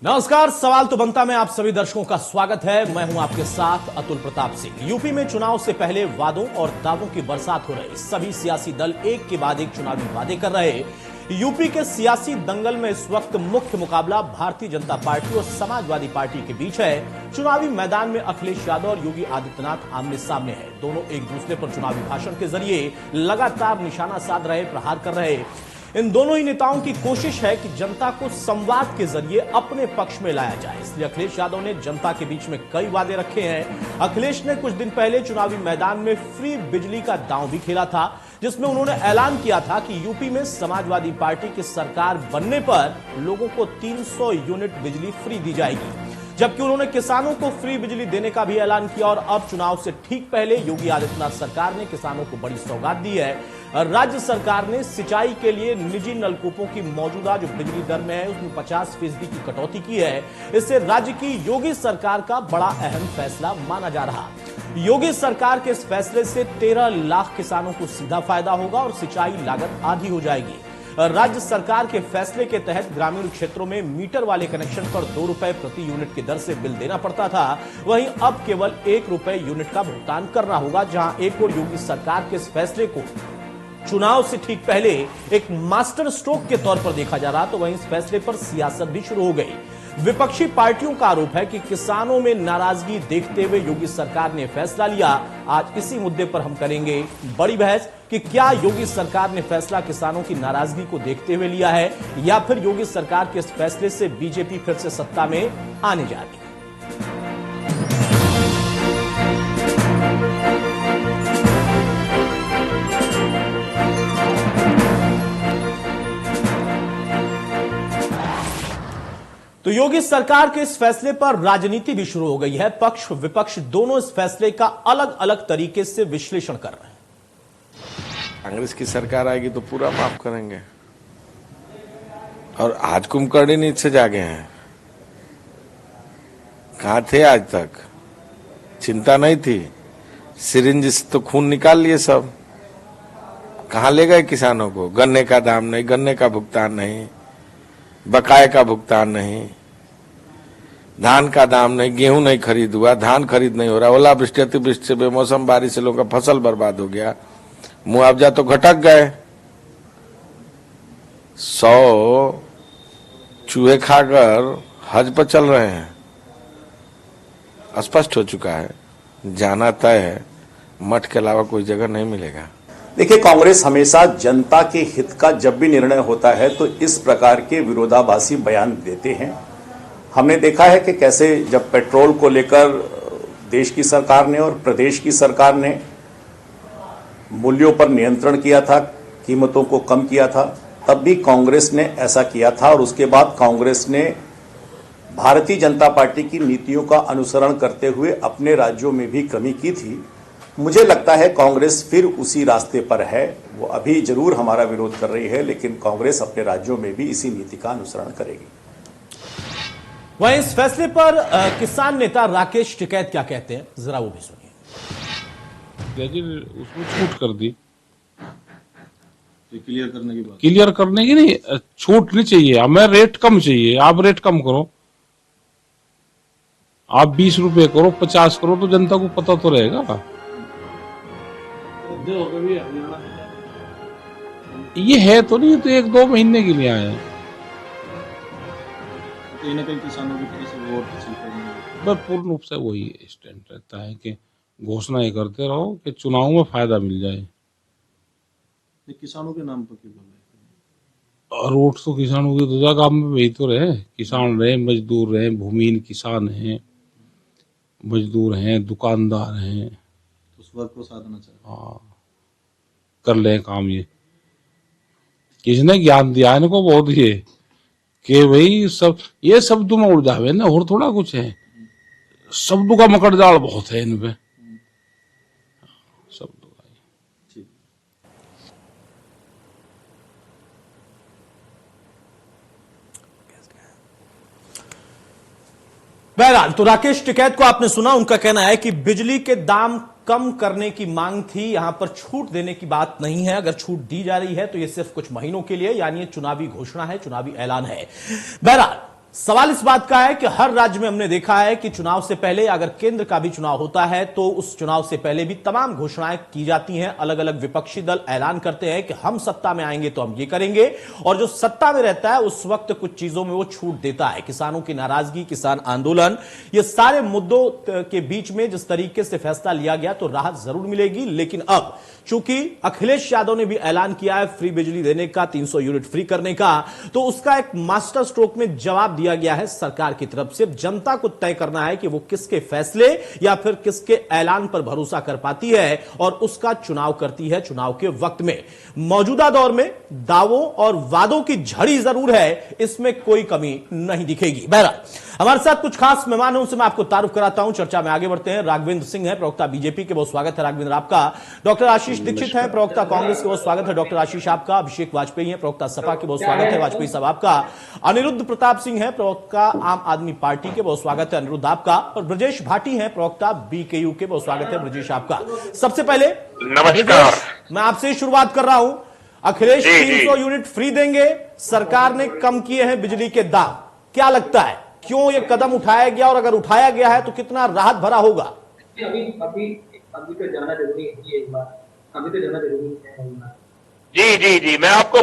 नमस्कार। सवाल तो बनता में आप सभी दर्शकों का स्वागत है। मैं हूं आपके साथ अतुल प्रताप सिंह। यूपी में चुनाव से पहले वादों और दावों की बरसात हो रही। सभी सियासी दल एक के बाद एक चुनावी वादे कर रहे। यूपी के सियासी दंगल में इस वक्त मुख्य मुकाबला भारतीय जनता पार्टी और समाजवादी पार्टी के बीच है। चुनावी मैदान में अखिलेश यादव और योगी आदित्यनाथ आमने सामने हैं। दोनों एक दूसरे पर चुनावी भाषण के जरिए लगातार निशाना साध रहे, प्रहार कर रहे। इन दोनों ही नेताओं की कोशिश है कि जनता को संवाद के जरिए अपने पक्ष में लाया जाए। इसलिए अखिलेश यादव ने जनता के बीच में कई वादे रखे हैं। अखिलेश ने कुछ दिन पहले चुनावी मैदान में फ्री बिजली का दांव भी खेला था, जिसमें उन्होंने ऐलान किया था कि यूपी में समाजवादी पार्टी की सरकार बनने पर लोगों को 300 यूनिट बिजली फ्री दी जाएगी। जबकि उन्होंने किसानों को फ्री बिजली देने का भी ऐलान किया। और अब चुनाव से ठीक पहले योगी आदित्यनाथ सरकार ने किसानों को बड़ी सौगात दी है। राज्य सरकार ने सिंचाई के लिए निजी नलकूपों की मौजूदा जो बिजली दर में है उसमें 50% की कटौती की है। इससे राज्य की योगी सरकार का बड़ा अहम फैसला माना जा रहा। योगी सरकार के इस फैसले से 13 लाख किसानों को सीधा फायदा होगा और सिंचाई लागत आधी हो जाएगी। राज्य सरकार के फैसले के तहत ग्रामीण क्षेत्रों में मीटर वाले कनेक्शन पर 2 रुपए प्रति यूनिट की दर से बिल देना पड़ता था। वहीं अब केवल 1 रुपए यूनिट का भुगतान करना होगा। जहां एक और योगी सरकार के इस फैसले को चुनाव से ठीक पहले एक मास्टर स्ट्रोक के तौर पर देखा जा रहा, तो वहीं इस फैसले पर सियासत भी शुरू हो गई। विपक्षी पार्टियों का आरोप है कि किसानों में नाराजगी देखते हुए योगी सरकार ने फैसला लिया। आज इसी मुद्दे पर हम करेंगे बड़ी बहस कि क्या योगी सरकार ने फैसला किसानों की नाराजगी को देखते हुए लिया है या फिर योगी सरकार के इस फैसले से बीजेपी फिर से सत्ता में आने जा रही है। तो योगी सरकार के इस फैसले पर राजनीति भी शुरू हो गई है। पक्ष विपक्ष दोनों इस फैसले का अलग अलग तरीके से विश्लेषण कर रहे हैं। कांग्रेस की सरकार आएगी तो पूरा माफ करेंगे। और आज कुंभकर्ण नींद से जागे हैं। कहां थे आज तक? चिंता नहीं थी। सिरिंज से तो खून निकाल लिए सब। कहां ले गए किसानों को? गन्ने का दाम नहीं, गन्ने का भुगतान नहीं, बकाये का भुगतान नहीं, धान का दाम नहीं, गेहूं नहीं खरीद हुआ, धान खरीद नहीं हो रहा, ओलावृष्टि अतिवृष्टि से बेमौसम बारिश से लोगों का फसल बर्बाद हो गया, मुआवजा तो घटक गए। 100 चूहे खाकर हज पर चल रहे हैं। स्पष्ट हो चुका है, जाना तय है, मठ के अलावा कोई जगह नहीं मिलेगा। देखिए, कांग्रेस हमेशा जनता के हित का जब भी निर्णय होता है तो इस प्रकार के विरोधाभासी बयान देते हैं। हमने देखा है कि कैसे जब पेट्रोल को लेकर देश की सरकार ने और प्रदेश की सरकार ने मूल्यों पर नियंत्रण किया था, कीमतों को कम किया था, तब भी कांग्रेस ने ऐसा किया था। और उसके बाद कांग्रेस ने भारतीय जनता पार्टी की नीतियों का अनुसरण करते हुए अपने राज्यों में भी कमी की थी। मुझे लगता है कांग्रेस फिर उसी रास्ते पर है। वो अभी जरूर हमारा विरोध कर रही है, लेकिन कांग्रेस अपने राज्यों में भी इसी नीति का अनुसरण करेगी। वहीं इस फैसले पर किसान नेता राकेश टिकैत क्या कहते हैं, जरा वो भी सुनिए। उसमें छूट कर दी, क्लियर करने की बात, क्लियर करने की नहीं, छूट नहीं चाहिए हमें, रेट कम चाहिए। आप रेट कम करो, आप 20 रुपए करो, 50 करो, तो जनता को पता तो रहेगा। ये है तो नहीं, तो 1-2 महीने के लिए आए हैं। कहीं ना कहीं किसानों की तरफ से वोट हासिल करने में पूर्ण रूप से वही स्टैंड रहता है कि घोषणाएं करते रहो कि चुनाव में फायदा मिल जाए। किसानों के नाम पर क्यों बोल रहे? वोट तो किसानों की तो काम में वही तो रहे। किसान रहे, मजदूर रहे, भूमिहीन किसान हैं, मजदूर हैं, दुकानदार हैं, तो उस वर्ग को साधना चाहिए। हाँ, कर ले काम। किसने ज्ञान दिया इनको बहुत ये कि भाई सब ये शब्दों में उड़ जावे ना, और थोड़ा कुछ है। शब्दों का मकड़ जाल बहुत है इनपे, शब्दों का। बहरहाल, तो राकेश टिकैत को आपने सुना। उनका कहना है कि बिजली के दाम कम करने की मांग थी, यहां पर छूट देने की बात नहीं है। अगर छूट दी जा रही है तो यह सिर्फ कुछ महीनों के लिए, यानी चुनावी घोषणा है, चुनावी ऐलान है। बहरहाल, सवाल इस बात का है कि हर राज्य में हमने देखा है कि चुनाव से पहले अगर केंद्र का भी चुनाव होता है तो उस चुनाव से पहले भी तमाम घोषणाएं की जाती हैं। अलग अलग विपक्षी दल ऐलान करते हैं कि हम सत्ता में आएंगे तो हम ये करेंगे, और जो सत्ता में रहता है उस वक्त कुछ चीजों में वो छूट देता है। किसानों की नाराजगी, किसान आंदोलन, ये सारे मुद्दों के बीच में जिस तरीके से फैसला लिया गया तो राहत जरूर मिलेगी। लेकिन अब चूंकि अखिलेश यादव ने भी ऐलान किया है फ्री बिजली देने का, 300 यूनिट फ्री करने का, तो उसका एक मास्टर स्ट्रोक में जवाब दिया गया है सरकार की तरफ से। जनता को तय करना है कि वो किसके फैसले या फिर किसके ऐलान पर भरोसा कर पाती है और उसका चुनाव करती है चुनाव के वक्त में। मौजूदा दौर में दावों और वादों की झड़ी जरूर है, इसमें कोई कमी नहीं दिखेगी। बहरहाल हमारे साथ कुछ खास मेहमान हैं, उनसे मैं आपको तारुफ कराता हूं। चर्चा में आगे बढ़ते हैं। राघवेंद्र सिंह है, प्रवक्ता बीजेपी के, बहुत स्वागत है राघवेंद्र आपका। डॉक्टर आशीष दीक्षित हैं, प्रवक्ता कांग्रेस के, बहुत स्वागत है डॉक्टर आशीष आपका। अभिषेक वाजपेयी हैं, प्रवक्ता सपा के, बहुत स्वागत है वाजपेयी साहब आपका। अनिरुद्ध प्रताप सिंह हैं, प्रवक्ता आम आदमी पार्टी के, बहुत स्वागत है अनिरुद्ध आपका। और ब्रजेश भाटी हैं, प्रवक्ता बीकेयू के, बहुत स्वागत है ब्रजेश आपका। सबसे पहले नमस्कार, मैं आपसे ही शुरुआत कर रहा हूं। अखिलेश 300 यूनिट फ्री देंगे, सरकार ने कम किए हैं बिजली के दाम, क्या लगता है क्यों ये कदम उठाया गया, और अगर उठाया गया है तो कितना राहत भरा होगा? अभी तो जाना जरूरी है एक बार, अभी तो जाना जरूरी है। जी जी जी, मैं आपको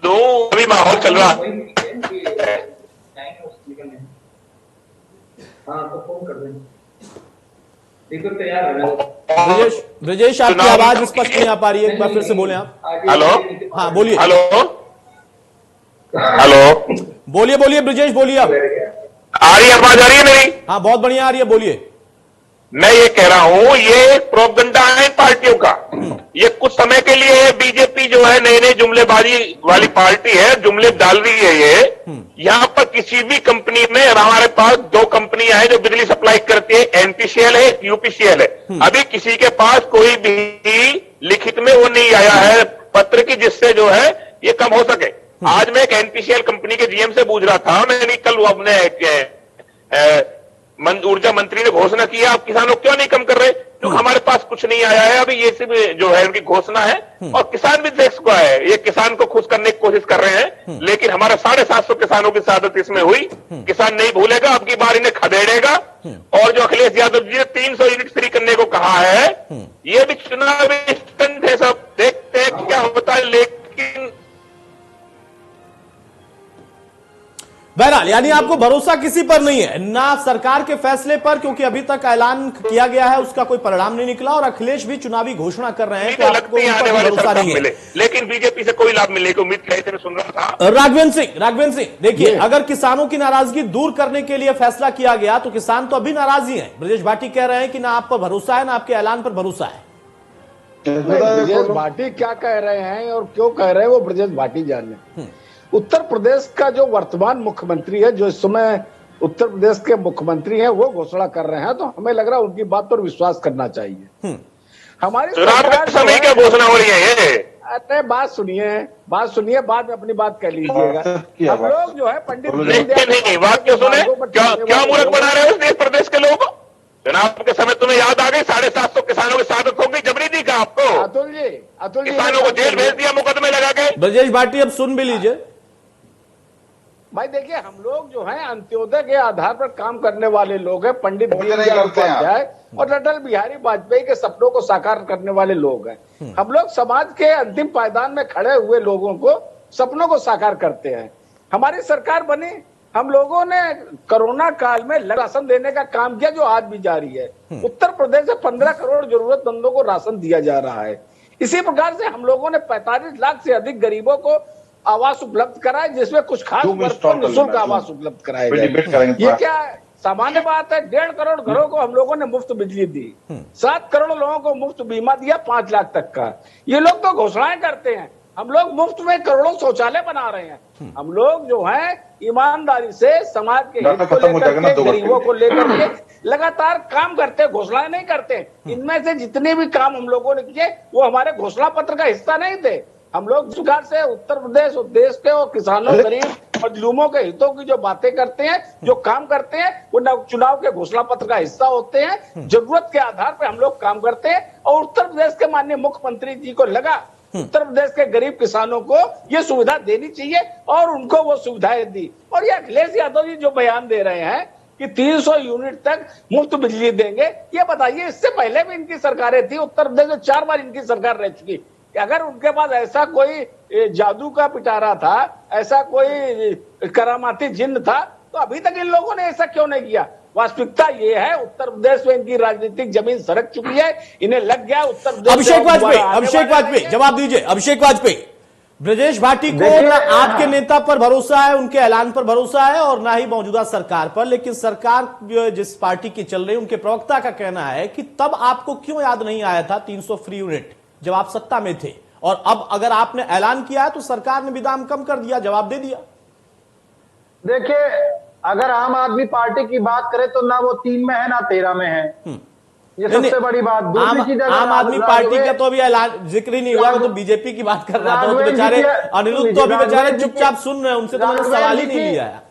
दो, अभी माहौल चल रहा है। हाँ तो फोन कर देना, देखो तैयार है। ब्रजेश आपकी आवाज स्पष्ट नहीं आ पा रही है, एक बार फिर से बोले आप। हेलो, हाँ बोलिए। हेलो हेलो, बोलिए बोलिए ब्रजेश, बोलिए अब। आ रही है आवाज, आ रही है मेरी? हाँ बहुत बढ़िया आ रही है, बोलिए। मैं ये कह रहा हूं, ये एक प्रोपगंडा है पार्टियों का। ये कुछ समय के लिए बीजेपी जो है नई नई जुमलेबाजी वाली पार्टी है, जुमले डाल रही है ये। यहाँ पर किसी भी कंपनी में, हमारे पास 2 कंपनियां हैं जो बिजली सप्लाई करती है, एनपीसीएल है, यूपीसीएल है। अभी किसी के पास कोई भी लिखित में वो नहीं आया है पत्र की जिससे जो है ये कम हो सके। आज मैं एक एनपीसीएल कंपनी के जीएम से पूछ रहा था, मैंने कल अपने ऊर्जा मंत्री ने घोषणा किया, आप किसानों क्यों नहीं कम कर रहे? क्योंकि हमारे पास कुछ नहीं आया है अभी, ये सिर्फ जो है उनकी घोषणा है, और किसान भी देश को है, ये किसान को खुश करने की कोशिश कर रहे हैं। लेकिन हमारा 750 किसानों की शहादत इसमें हुई, किसान नहीं भूलेगा, अब की बार इन्हें खदेड़ेगा। और जो अखिलेश यादव जी ने 300 यूनिट फ्री करने को कहा है, ये भी चुनावी स्टंट है, सब देखते हैं क्या होता है। लेकिन बहरहाल यानी आपको भरोसा किसी पर नहीं है, ना सरकार के फैसले पर, क्योंकि अभी तक ऐलान किया गया है उसका कोई परिणाम नहीं निकला, और अखिलेश भी चुनावी घोषणा कर रहे हैं तो आपको उन पर भरोसा नहीं है। लेकिन बीजेपी से कोई लाभ मिलने की उम्मीद कैसे सुन रहा था। राघवेंद्र सिंह देखिए, अगर किसानों की नाराजगी दूर करने के लिए फैसला किया गया तो किसान तो अभी नाराज ही है। ब्रजेश भाटी कह रहे हैं कि ना आप पर भरोसा है, ना आपके ऐलान पर भरोसा है। ब्रजेश भाटी क्या कह रहे हैं और क्यों कह रहे हैं वो ब्रजेश भाटी जाने। उत्तर प्रदेश का जो वर्तमान मुख्यमंत्री है, जो इस समय उत्तर प्रदेश के मुख्यमंत्री हैं, वो घोषणा कर रहे हैं, तो हमें लग रहा है उनकी बात पर विश्वास करना चाहिए। हमारी सरकार समय क्या घोषणा हो रही है? अरे बात सुनिए, बाद में अपनी बात कह लीजिएगा। हम लोग जो है पंडित नहीं, बात क्यों सुने? क्या मूर्ख बना रहे हो देश प्रदेश के लोगों को? चुनाव के समय तुम्हें याद आ गई, 750 किसानों की शहादत हो गई, जबरी दी का आपको। अतुल जी किसानों को जेल भेज दिया मुकदमे लगा के। ब्रजेश भाटी अब सुन भी लीजिए भाई। देखिए, हम लोग जो हैं अंत्योदय के आधार पर काम करने वाले लोग हैं। पंडित दीनदयाल उपाध्याय और अटल बिहारी वाजपेयी के सपनों को साकार करने वाले लोग हैं। हम लोग समाज के अंतिम पायदान में खड़े हुए लोगों को, सपनों को साकार करते हैं। हमारी सरकार बनी, हम लोगों ने कोरोना काल में राशन देने का काम किया, जो आज भी जारी है। उत्तर प्रदेश से 15 करोड़ जरूरतमंदों को राशन दिया जा रहा है। इसी प्रकार से हम लोगों ने 45 लाख से अधिक गरीबों को आवास उपलब्ध कराए, जिसमें कुछ खास निःशुल्क आवास उपलब्ध कराए गए। ये क्या सामान्य बात है? 1.5 करोड़ घरों को हम लोगों ने मुफ्त बिजली दी, 7 करोड़ लोगों को मुफ्त बीमा दिया 5 लाख तक का। ये लोग तो घोषणाएं करते हैं, हम लोग मुफ्त में करोड़ों शौचालय बना रहे हैं। हम लोग जो है ईमानदारी से समाज के हित को लेकर के, गरीबों को लेकर के लगातार काम करते, घोषणाएं नहीं करते। इनमें से जितने भी काम हम लोगों ने किए वो हमारे घोषणा पत्र का हिस्सा नहीं थे। हम लोग सरकार से उत्तर प्रदेश और देश के और किसानों, गरीब और मजलूमों के हितों की जो बातें करते हैं, जो काम करते हैं, वो चुनाव के घोषणा पत्र का हिस्सा होते हैं। जरूरत के आधार पर हम लोग काम करते हैं। और उत्तर प्रदेश के माननीय मुख्यमंत्री जी को लगा उत्तर प्रदेश के गरीब किसानों को ये सुविधा देनी चाहिए और उनको वो सुविधाएं दी। और ये अखिलेश यादव जी जो बयान दे रहे हैं कि 300 यूनिट तक मुफ्त बिजली देंगे, ये बताइए इससे पहले भी इनकी सरकारें थी, उत्तर प्रदेश में 4 बार इनकी सरकार रह चुकी। कि अगर उनके पास ऐसा कोई जादू का पिटारा था, ऐसा कोई करामाती जिन्न था, तो अभी तक इन लोगों ने ऐसा क्यों नहीं किया? वास्तविकता ये है उत्तर प्रदेश में इनकी राजनीतिक जमीन सरक चुकी है, इन्हें लग गया उत्तर प्रदेश। अभिषेक वाजपेयी जवाब दीजिए। अभिषेक वाजपेयी, ब्रजेश भाटी को ना आपके नेता पर भरोसा है, उनके ऐलान पर भरोसा है, और ना ही मौजूदा सरकार पर, लेकिन सरकार जिस पार्टी की चल रही है उनके प्रवक्ता का कहना है कि तब आपको क्यों याद नहीं आया था 300 फ्री यूनिट जब आप सत्ता में थे, और अब अगर आपने ऐलान किया है तो सरकार ने भी दाम कम कर दिया, जवाब दे दिया। देखिए, अगर आम आदमी पार्टी की बात करें तो ना वो 3 में है ना 13 में है, ये सबसे बड़ी बात। आम आदमी पार्टी का तो अभी ऐलान जिक्र ही नहीं हुआ, तो बीजेपी की बात कर रहा था। तो बेचारे अनिरुद्ध तो अभी बेचारे चुपचाप सुन रहे हैं, उनसे तो मैंने सवाल ही नहीं लिया है।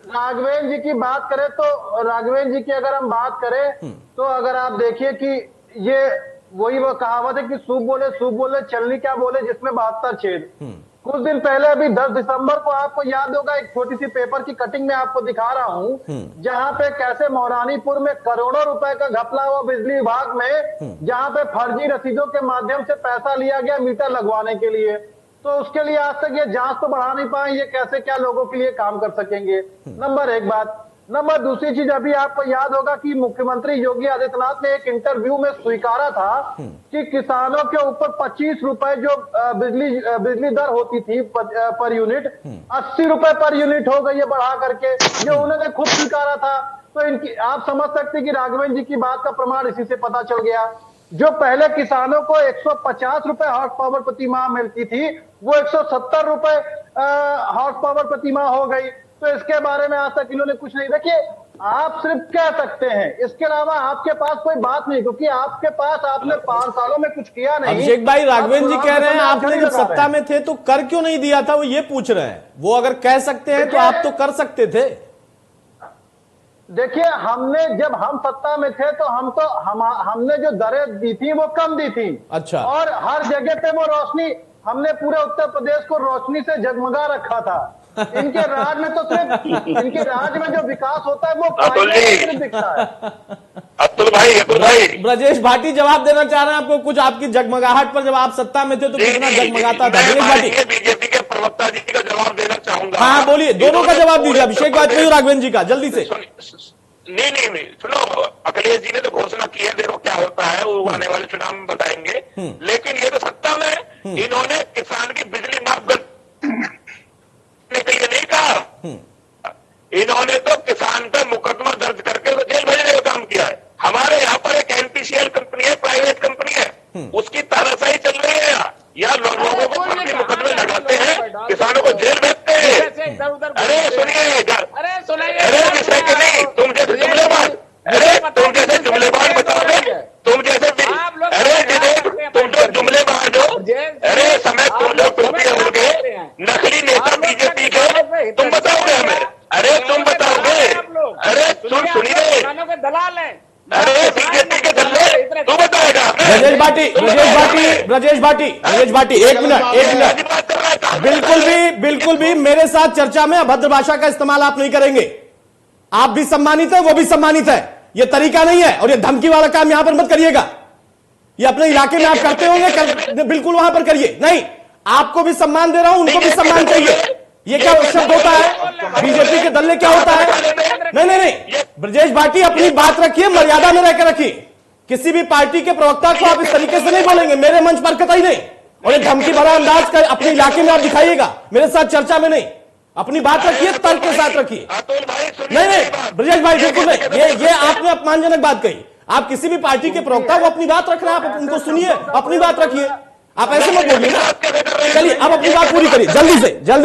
राघवेंद्र जी की बात करें तो राघवेंद्र जी की अगर हम बात करें तो अगर आप देखिए कि ये वही वो कहावत है कि सूप बोले चलनी क्या बोले जिसमें 72 छेद। कुछ दिन पहले अभी 10 दिसंबर को आपको याद होगा, एक छोटी सी पेपर की कटिंग में आपको दिखा रहा हूं, जहां पे कैसे मौरानीपुर में करोड़ों रुपए का घपला हुआ बिजली विभाग में, जहां पे फर्जी रसीदों के माध्यम से पैसा लिया गया मीटर लगवाने के लिए। तो उसके लिए आज तक ये जांच तो बढ़ा नहीं पाए, ये कैसे क्या लोगों के लिए काम कर सकेंगे। नंबर 1 बात। नंबर दूसरी चीज, अभी आपको याद होगा कि मुख्यमंत्री योगी आदित्यनाथ ने एक इंटरव्यू में स्वीकारा था कि किसानों के ऊपर 25 रुपए जो बिजली दर होती थी पर यूनिट, 80 रुपए पर यूनिट हो गई है बढ़ा करके, जो उन्होंने खुद स्वीकारा था। तो इनकी आप समझ सकते हैं कि राघवेंद्र जी की बात का प्रमाण इसी से पता चल गया। जो पहले किसानों को 150 रुपए हॉर्स पावर प्रति माह मिलती थी, वो 170 रुपए हॉर्स पावर प्रति माह हो गई। तो इसके बारे में आज तक इन्होंने कुछ नहीं। देखिए, आप सिर्फ कह सकते हैं, इसके अलावा आपके पास कोई बात नहीं, क्योंकि आपके पास आपने 5 सालों में कुछ किया नहीं। अभिषेक भाई, राघवेंद्र जी कह रहे हैं आपने जब सत्ता में थे तो कर क्यों नहीं दिया था, वो ये पूछ रहे हैं। वो अगर कह सकते हैं तो आप तो कर सकते थे। देखिए, जब हम सत्ता में थे तो हमने जो दरें दी थी वो कम दी थी। अच्छा। और हर जगह पे वो रोशनी, हमने पूरे उत्तर प्रदेश को रोशनी से जगमगा रखा था। इनके राज में तो सिर्फ इनके राज में जो विकास होता है वो दिखता है। अतुल भाई ब्रजेश भाटी जवाब देना चाह रहे हैं आपको कुछ, आपकी जगमगाहट पर। जब आप सत्ता में थे तो कितना जगमगाता था। ब्रजेश भाटी, बीजेपी के प्रवक्ता जी का जवाब देना चाहूंगा। हाँ बोलिए, दोनों का जवाब दीजिए, अभिषेक वाजपेयी और राघवेंद्र जी का, जल्दी से। नहीं सुनो, अखिलेश जी ने तो घोषणा की है, देखो क्या होता है वो आने वाले चुनाव में बताएंगे। लेकिन ये तो सत्ता में इन्होंने किसान की बिजली माफ करने के लिए नहीं कहा, इन्होंने तो किसान पर मुकदमा दर्ज करके तो जेल भेजने का काम किया है। हमारे यहाँ पर एक NPCL कंपनी है, प्राइवेट कंपनी है, उसकी तानाशाही चल रही है। यहाँ लोगों को फर्जी मुकदमे लगाते हैं, किसानों को जेल भेजते हैं। अरे सुनिए, अरे विषय के नहीं, तुम जैसे जुमलेबाज, तुम जैसे जुमलेबाज बताओगे, तुम जो जुमलेबाज हो, अरे समय तुम लोग होंगे, नकली नेता बीजेपी के, तुम बताओगे हमें? अरे तुम बताओगे? अरे सुनिए, दलाल है। अरे बीजेपी के दल्ले तू बताएगा? ब्रजेश भाटी, एक मिनट। बिल्कुल भी मेरे साथ चर्चा में अभद्र भाषा का इस्तेमाल आप नहीं करेंगे। आप भी सम्मानित है, वो भी सम्मानित है। ये तरीका नहीं है, और ये धमकी वाला काम यहां पर मत करिएगा। ये अपने इलाके में आप करते होंगे, बिल्कुल वहां पर करिए। नहीं, आपको भी सम्मान दे रहा हूं, उनको भी सम्मान चाहिए। ये क्या शब्द होता है? बीजेपी के दल्ले क्या होता है? नहीं, ब्रजेश भाटी अपनी बात रखिए, मर्यादा में रहकर रखिए। किसी भी पार्टी के प्रवक्ता को आप इस तरीके से नहीं बोलेंगे, मेरे मंच पर कतई नहीं। और ये धमकी भरा अंदाज कर अपने इलाके में आप दिखाइएगा, मेरे साथ चर्चा में नहीं। अपनी बात रखिए, तर्क के साथ रखिए। नहीं ब्रजेश भाई, बिल्कुल नहीं। ये आपने अपमानजनक बात कही। आप किसी भी पार्टी के प्रवक्ता को अपनी बात रख रहे हैं, आप उनको सुनिए, अपनी बात रखिए। आप ऐसे मत बोलिए ना। चलिए, अब अपनी बात पूरी करिए, जल्दी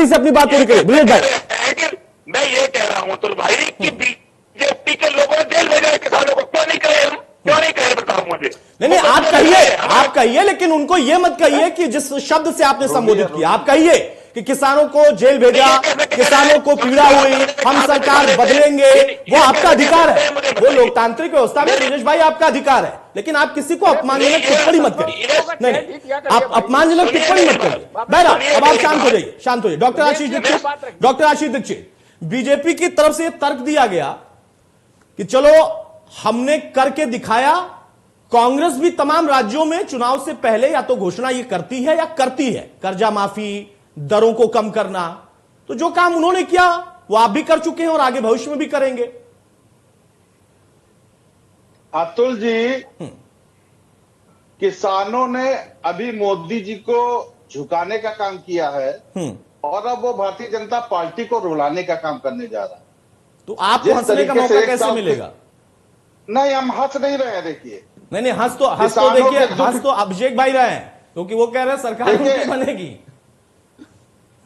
से अपनी बात पूरी करिए ब्रजेश भाई। मैं ये कह रहा हूं अतुल भाई कि बीजेपी के लोगों ने जेल भेजा किसानों को, क्यों नहीं कहे बताओ मुझे। नहीं, आप कहिए, लेकिन उनको ये मत कहिए कि जिस शब्द से आपने संबोधित किया, आप कहिए कि किसानों को जेल भेजा, किसानों को पीड़ा हुई, हम सरकार बदलेंगे, वो आपका अधिकार है, वो लोकतांत्रिक व्यवस्था में ब्रजेश भाई आपका अधिकार है, लेकिन आप किसी को अपमानजनक टिप्पणी मत करिए। नहीं, आप अपमानजनक टिप्पणी मत करिए। बहरहाल अब आप शांत हो जाइए, शांत हो जाइए। डॉक्टर आशीष दीक्षित, बीजेपी की तरफ से यह तर्क दिया गया कि चलो हमने करके दिखाया, कांग्रेस भी तमाम राज्यों में चुनाव से पहले या तो घोषणा ये करती है या करती है, कर्जा माफी, दरों को कम करना, तो जो काम उन्होंने किया वो आप भी कर चुके हैं और आगे भविष्य में भी करेंगे। अतुल जी, किसानों ने अभी मोदी जी को झुकाने का काम किया है और अब वो भारतीय जनता पार्टी को रुलाने का काम करने जा रहा है। तो आपको हंसने का मौका कैसे मिलेगा? नहीं, हम हंस नहीं रहे हैं। देखिए, नहीं, हंस तो देखिए, हंस तो अभिषेक भाई रहे हैं, क्योंकि वो कह रहे हैं सरकार उनकी बनेगी।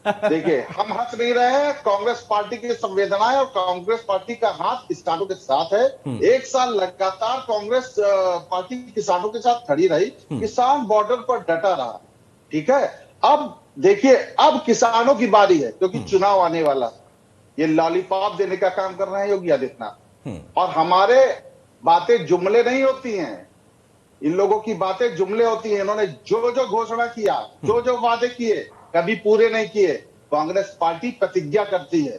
देखिए, हम हंस नहीं रहे हैं। कांग्रेस पार्टी की संवेदनाएं और कांग्रेस पार्टी का हाथ किसानों के साथ है। एक साल लगातार कांग्रेस पार्टी किसानों के साथ खड़ी रही, किसान बॉर्डर पर डटा रहा। ठीक है, अब देखिए, अब किसानों की बारी है, क्योंकि चुनाव आने वाला है। ये लॉलीपॉप देने का काम कर रहे हैं योगी आदित्यनाथ, और हमारे बातें जुमले नहीं होती हैं, इन लोगों की बातें जुमले होती हैं। इन्होंने जो जो घोषणा किया, जो जो वादे किए, कभी पूरे नहीं किए। कांग्रेस पार्टी प्रतिज्ञा करती है,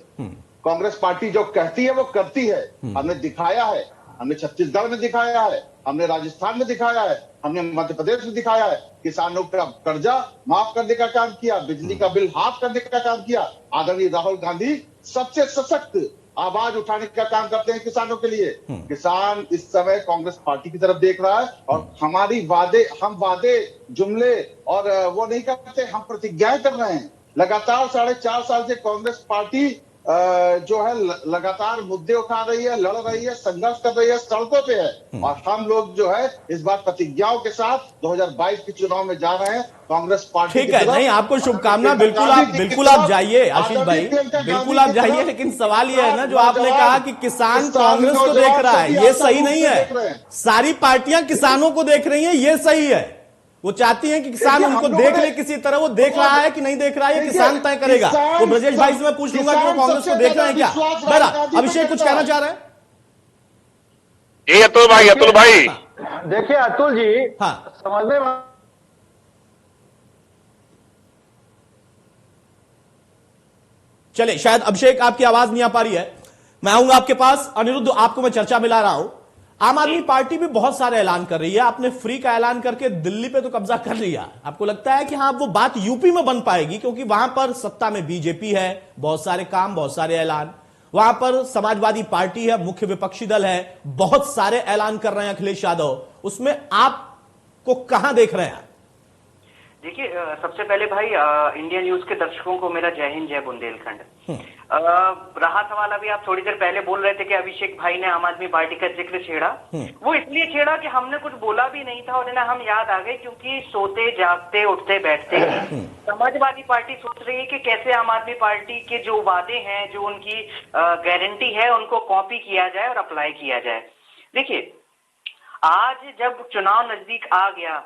कांग्रेस पार्टी जो कहती है वो करती है। हमने दिखाया है, हमने छत्तीसगढ़ में दिखाया है, हमने राजस्थान में दिखाया है, हमने मध्य प्रदेश में दिखाया है। किसानों का कर्जा माफ करने का काम किया, बिजली का बिल हाफ करने का काम किया। आदरणीय राहुल गांधी सबसे सशक्त आवाज उठाने का काम करते हैं किसानों के लिए। किसान इस समय कांग्रेस पार्टी की तरफ देख रहा है, और हम वादे जुमले और वो नहीं करते, हम प्रतिज्ञाएं कर रहे हैं। लगातार 4.5 साल से कांग्रेस पार्टी जो है लगातार मुद्दे उठा रही है, लड़ रही है, संघर्ष कर रही है, सड़कों पे है। और हम लोग जो है इस बार प्रतिज्ञाओं के साथ 2022 के चुनाव में जा रहे हैं कांग्रेस पार्टी। ठीक है, नहीं, आपको शुभकामना, बिल्कुल आप जाइए आशीष भाई, बिल्कुल आप जाइए, लेकिन सवाल ये है ना, जो आपने कहा कि किसान कांग्रेस को देख रहा है, ये सही नहीं है। सारी पार्टियां किसानों को देख रही हैं, ये सही है। वो चाहती हैं कि किसान उनको देख ले किसी तरह, वो देख रहा है कि नहीं देख रहा है ये किसान तय करेगा। तो ब्रजेश भाई से मैं पूछ लूंगा कि वो कांग्रेस को देख रहे हैं क्या? बहरहाल अभिषेक कुछ कहना चाह रहे हैं? ये अतुल भाई देखिए अतुल जी, हाँ, समझने में चले, शायद अभिषेक आपकी आवाज नहीं आ पा रही है, मैं आऊंगा आपके पास। अनिरुद्ध, आपको मैं चर्चा मिला रहा हूं। आम आदमी पार्टी भी बहुत सारे ऐलान कर रही है, आपने फ्री का ऐलान करके दिल्ली पे तो कब्जा कर लिया। आपको लगता है कि हाँ वो बात यूपी में बन पाएगी, क्योंकि वहां पर सत्ता में बीजेपी है, बहुत सारे काम, बहुत सारे ऐलान, वहां पर समाजवादी पार्टी है, मुख्य विपक्षी दल है, बहुत सारे ऐलान कर रहे हैं अखिलेश यादव, उसमें आपको कहां देख रहे हैं? देखिए, सबसे पहले भाई इंडिया न्यूज के दर्शकों को मेरा जय हिंद, जय बुंदेलखंड। रहा सवाल, अभी आप थोड़ी देर पहले बोल रहे थे कि अभिषेक भाई ने आम आदमी पार्टी का जिक्र छेड़ा। वो इसलिए छेड़ा कि हमने कुछ बोला भी नहीं था और इन्हें हम याद आ गए, क्योंकि सोते जागते उठते बैठते समाजवादी पार्टी सोच रही है कि कैसे आम आदमी पार्टी के जो वादे हैं, जो उनकी गारंटी है, उनको कॉपी किया जाए और अप्लाई किया जाए। देखिए, आज जब चुनाव नजदीक आ गया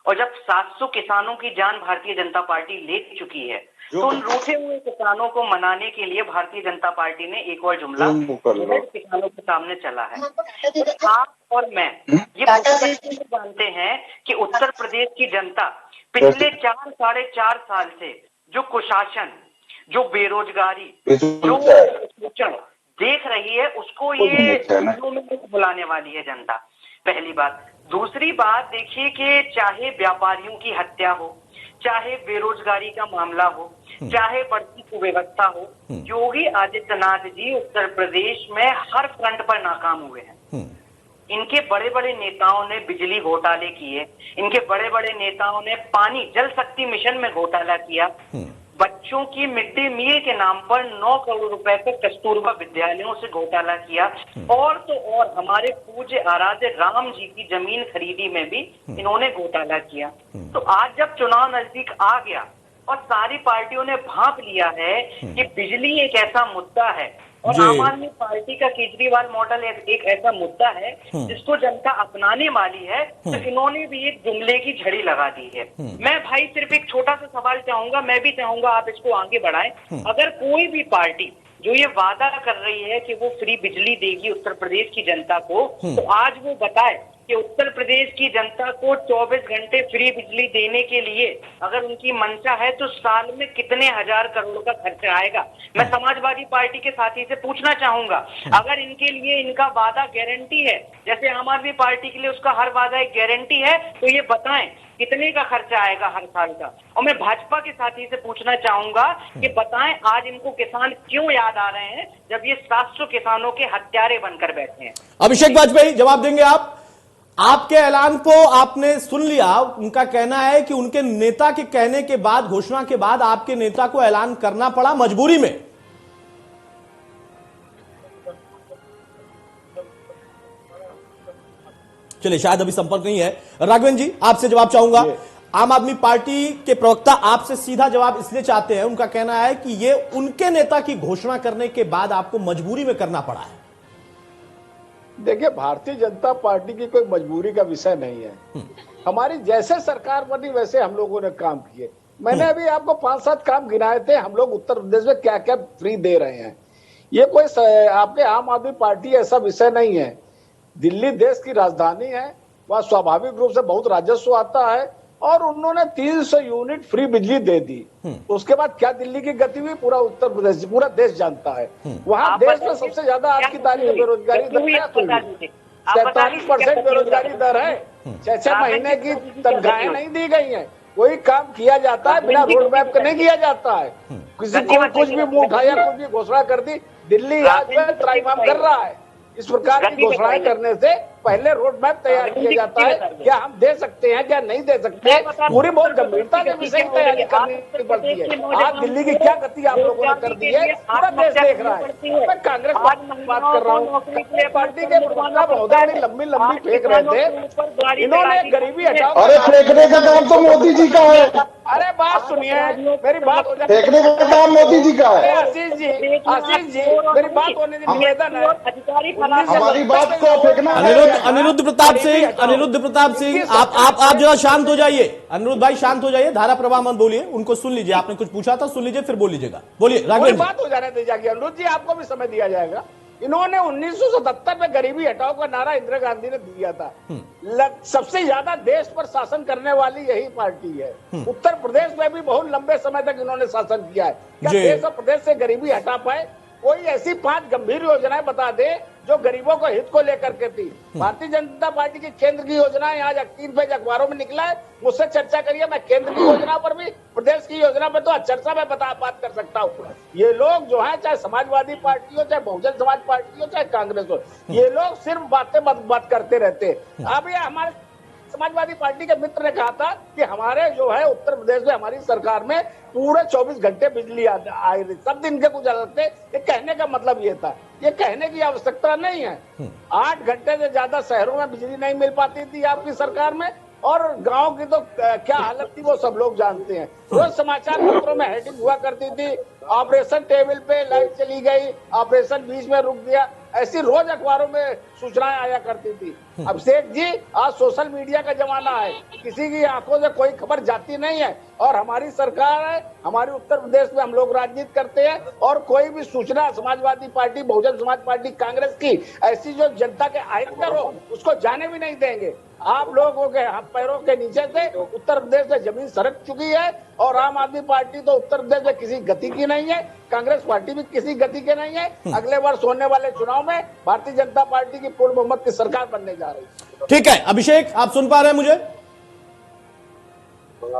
और जब 700 किसानों की जान भारतीय जनता पार्टी ले चुकी है, तो उन रूठे हुए किसानों को मनाने के लिए भारतीय जनता पार्टी ने एक और जुमला किसानों के सामने चला है। आप और मैं ये जानते हैं कि उत्तर प्रदेश की जनता पिछले 4-4.5 साल से जो कुशासन, जो बेरोजगारी, जो शोषण देख रही है, उसको ये बुलाने वाली है जनता, पहली बात। दूसरी बात देखिए कि चाहे व्यापारियों की हत्या हो, चाहे बेरोजगारी का मामला हो, चाहे बढ़ती कुव्यवस्था हो, योगी आदित्यनाथ जी उत्तर प्रदेश में हर फ्रंट पर नाकाम हुए हैं। इनके बड़े बड़े नेताओं ने बिजली घोटाले किए, इनके बड़े बड़े नेताओं ने पानी जल शक्ति मिशन में घोटाला किया, बच्चों की मिड डे मील के नाम पर 9 करोड़ रुपए के कस्तूरबा विद्यालयों से घोटाला किया, और तो और हमारे पूज्य आराध्य राम जी की जमीन खरीदी में भी इन्होंने घोटाला किया। तो आज जब चुनाव नजदीक आ गया और सारी पार्टियों ने भांप लिया है कि बिजली एक ऐसा मुद्दा है और जी। आम आदमी पार्टी का केजरीवाल मॉडल एक ऐसा मुद्दा है जिसको जनता अपनाने वाली है, तो इन्होंने भी एक जुमले की झड़ी लगा दी है। मैं भाई सिर्फ एक छोटा सा सवाल चाहूंगा, मैं भी चाहूंगा आप इसको आगे बढ़ाएं। अगर कोई भी पार्टी जो ये वादा कर रही है कि वो फ्री बिजली देगी उत्तर प्रदेश की जनता को, तो आज वो बताए कि उत्तर प्रदेश की जनता को 24 घंटे फ्री बिजली देने के लिए अगर उनकी मंशा है तो साल में कितने हजार करोड़ का खर्चा आएगा। मैं समाजवादी पार्टी के साथी से पूछना चाहूंगा, अगर इनके लिए इनका वादा गारंटी है, जैसे आम आदमी पार्टी के लिए उसका हर वादा एक गारंटी है, तो ये बताएं कितने का खर्चा आएगा हर साल का। और मैं भाजपा के साथी से पूछना चाहूंगा कि बताएं आज इनको किसान क्यों याद आ रहे हैं जब ये 700 किसानों के हत्यारे बनकर बैठे हैं। अभिषेक वाजपेयी जवाब देंगे आप? आपके ऐलान को आपने सुन लिया, उनका कहना है कि उनके नेता के कहने के बाद, घोषणा के बाद आपके नेता को ऐलान करना पड़ा मजबूरी में। चलिए, शायद अभी संपर्क नहीं है। राघवेंद्र जी, आपसे जवाब चाहूंगा। आम आदमी पार्टी के प्रवक्ता आपसे सीधा जवाब इसलिए चाहते हैं, उनका कहना है कि ये उनके नेता की घोषणा करने के बाद आपको मजबूरी में करना पड़ा है। देखिए, भारतीय जनता पार्टी की कोई मजबूरी का विषय नहीं है। हमारी जैसे सरकार बनी वैसे हम लोगों ने काम किए। मैंने अभी आपको 5-7 काम गिनाए थे, हम लोग उत्तर प्रदेश में क्या क्या फ्री दे रहे हैं। ये कोई आपके आम आदमी पार्टी ऐसा विषय नहीं है। दिल्ली देश की राजधानी है, वहां स्वाभाविक रूप से बहुत राजस्व आता है, और उन्होंने 300 यूनिट फ्री बिजली दे दी। उसके बाद क्या दिल्ली की गति हुई, पूरा उत्तर प्रदेश, पूरा देश जानता है। वहां देश में सबसे ज्यादा आज की तारीख में बेरोजगारी दर 47% बेरोजगारी दर है। 6-6 महीने की तनख्वाहें नहीं दी गई है। कोई काम किया जाता है बिना रोड मैप के नहीं किया जाता है। किसी को कुछ भी मुंह उठाया, कुछ भी घोषणा कर दी। दिल्ली आज में त्राहिमाम कर रहा है। इस प्रकार की घोषणाएं करने से पहले रोड मैप तैयार किया जाता है, क्या हम दे सकते हैं क्या नहीं दे सकते, पूरी बहुत गंभीरता के विषय की तैयारी करनी पड़ती है। आज दिल्ली की क्या गति आप लोगों ने कर दी है, पूरा देश देख रहा है। मैं कांग्रेस पार्टी की बात कर रहा हूँ। पार्टी के प्रवक्ता महोदय लंबी लंबी फेंक रहे थे, इन्होंने गरीबी हटाओ। अरे फेंकने का काम तो मोदी जी का है। अरे बात सुनिए, मेरी बात हो जाए। फेंकने का काम मोदी जी का है। आशीष जी मेरी बात होने की निवेदन है। हमारी बात को फेंकना है। अनिरुद्ध प्रताप सिंह, आप जरा शांत हो जाइए। अनिरुद्ध भाई शांत हो जाइए, धारा प्रवाह मत बोलिए, उनको सुन लीजिए। आपने कुछ पूछा था, सुन लीजिए फिर बोल लीजिएगा। बोलिए राघवेंद्र। बात हो जाने दी जाएगी अनिरुद्ध जी, आपको भी समय दिया जाएगा। इन्होंने 1977 में गरीबी हटाओ का नारा इंदिरा गांधी ने दिया था। सबसे ज्यादा देश पर शासन करने वाली यही पार्टी है। उत्तर प्रदेश में भी बहुत लंबे समय तक इन्होंने शासन किया है। क्या देश और प्रदेश से गरीबी हटा पाए? कोई ऐसी 5 गंभीर योजनाएं बता दे जो गरीबों को हित को लेकर के थी। भारतीय जनता पार्टी की केंद्र की योजनाएं आज 3 पेज अखबारों में निकला है, मुझसे चर्चा करिए। मैं केंद्र की योजना पर भी, प्रदेश की योजना पर तो चर्चा में बात कर सकता हूँ। ये लोग जो है, चाहे समाजवादी पार्टी हो, चाहे बहुजन समाज पार्टी हो, चाहे कांग्रेस हो, ये लोग सिर्फ बात करते रहते हैं। अब ये हमारे समाजवादी पार्टी के मित्र ने कहा था कि हमारे जो है उत्तर प्रदेश में हमारी सरकार में पूरे 24 घंटे बिजली आ रही, सब दिन के कुछ अलग थे। ये कहने का मतलब ये था, ये कहने की आवश्यकता नहीं है। 8 घंटे से ज्यादा शहरों में बिजली नहीं मिल पाती थी आपकी सरकार में, और गांव की तो क्या हालत थी वो सब लोग जानते हैं। रोज समाचार पत्रों में हेडिंग हुआ करती थी, ऑपरेशन टेबल पे लाइट चली गई, ऑपरेशन बीच में रुक गया, ऐसी रोज अखबारों में सूचनाएं आया करती थी। अभिषेक जी, आज सोशल मीडिया का जमाना है, किसी की आंखों से कोई खबर जाती नहीं है, और हमारी सरकार है, हमारे उत्तर प्रदेश में हम लोग राजनीति करते हैं, और कोई भी सूचना समाजवादी पार्टी, बहुजन समाज पार्टी, कांग्रेस की ऐसी जो जनता के अहितकर हो उसको जाने भी नहीं देंगे। आप लोगों के पैरों के नीचे से उत्तर प्रदेश में जमीन सरक चुकी है, और आम आदमी पार्टी तो उत्तर प्रदेश में किसी गति की नहीं है, कांग्रेस पार्टी भी किसी गति के नहीं है। अगले वर्ष होने वाले चुनाव में भारतीय जनता पार्टी की पूर्ण बहुमत की सरकार बनने जा रही है। ठीक है अभिषेक, आप सुन पा रहे हैं मुझे?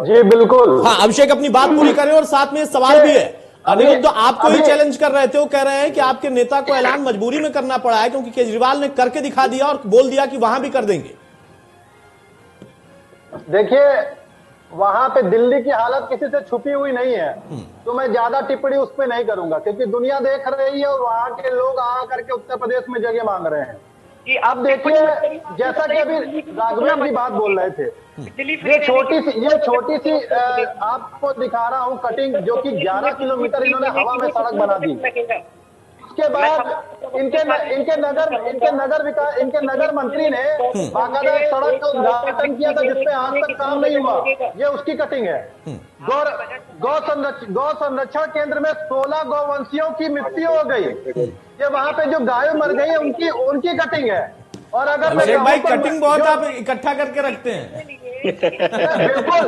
जी बिल्कुल। हाँ, अभिषेक अपनी बात पूरी करें, और साथ में सवाल भी है। अनिरुद्ध आपको ही चैलेंज कर रहे थे, वो कह रहे हैं कि आपके नेता को ऐलान मजबूरी में करना पड़ा है क्योंकि केजरीवाल ने करके दिखा दिया और बोल दिया कि वहां भी कर देंगे। देखिए, वहां पे दिल्ली की हालत किसी से छुपी हुई नहीं है, तो मैं ज्यादा टिप्पणी उस पर नहीं करूंगा, क्योंकि दुनिया देख रही है और वहां के लोग आ करके उत्तर प्रदेश में जगह मांग रहे हैं। अब देखिए, जैसा कि अभी राघवेंद्र जी बात बोल रहे थे, ये छोटी सी आपको दिखा रहा हूँ कटिंग, जो कि 11 किलोमीटर इन्होंने हवा में सड़क बना दी। उसके बाद इनके नगर मंत्री ने बाकायदा एक सड़क का उद्घाटन किया था जिसपे आज तक काम नहीं हुआ। ये उसकी कटिंग है। गौ संरक्षण केंद्र में 16 गौवंशियों की मृत्यु हो गई। ये वहां पे जो गायें मर गई उनकी कटिंग है। और अगर अभिषेक भाई कटिंग बहुत आप इकट्ठा करके रखते हैं। बिल्कुल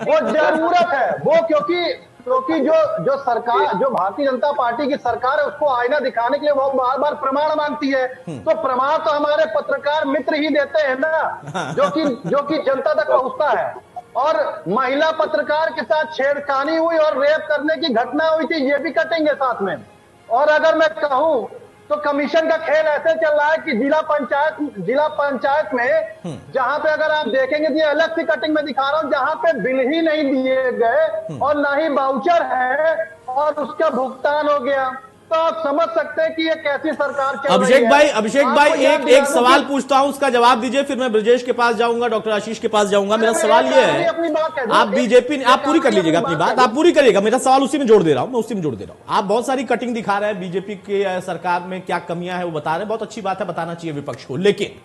वो जरूरत है वो, क्योंकि जो सरकार, जो भारतीय जनता पार्टी की सरकार है, उसको आईना दिखाने के लिए वो बार बार प्रमाण मांगती है। तो प्रमाण तो हमारे पत्रकार मित्र ही देते हैं ना, जो कि जनता तक पहुंचता है। और महिला पत्रकार के साथ छेड़खानी हुई और रेप करने की घटना हुई थी, ये भी कटेंगे साथ में। और अगर मैं कहूं तो कमीशन का खेल ऐसे चल रहा है कि जिला पंचायत में जहां पे अगर आप देखेंगे तो अलग सी कटिंग में दिखा रहा हूं, जहां पे बिल ही नहीं दिए गए और ना ही वाउचर है और उसका भुगतान हो गया, तो आप समझ सकते हैं कि ये कैसी सरकार चल रही है। अभिषेक भाई एक सवाल पूछता हूं, उसका जवाब दीजिए, फिर मैं ब्रजेश के पास जाऊंगा, डॉक्टर आशीष के पास जाऊंगा। मेरा सवाल ये है, आप बीजेपी, आप पूरी कर लीजिएगा अपनी बात, आप पूरी करिएगा, मेरा सवाल उसी में जोड़ दे रहा हूं, मैं उसी में जोड़ दे रहा हूं। आप बहुत सारी कटिंग दिखा रहे हैं, बीजेपी के सरकार में क्या कमियां है वो बता रहे हैं, बहुत अच्छी बात है, बताना चाहिए विपक्ष को। लेकिन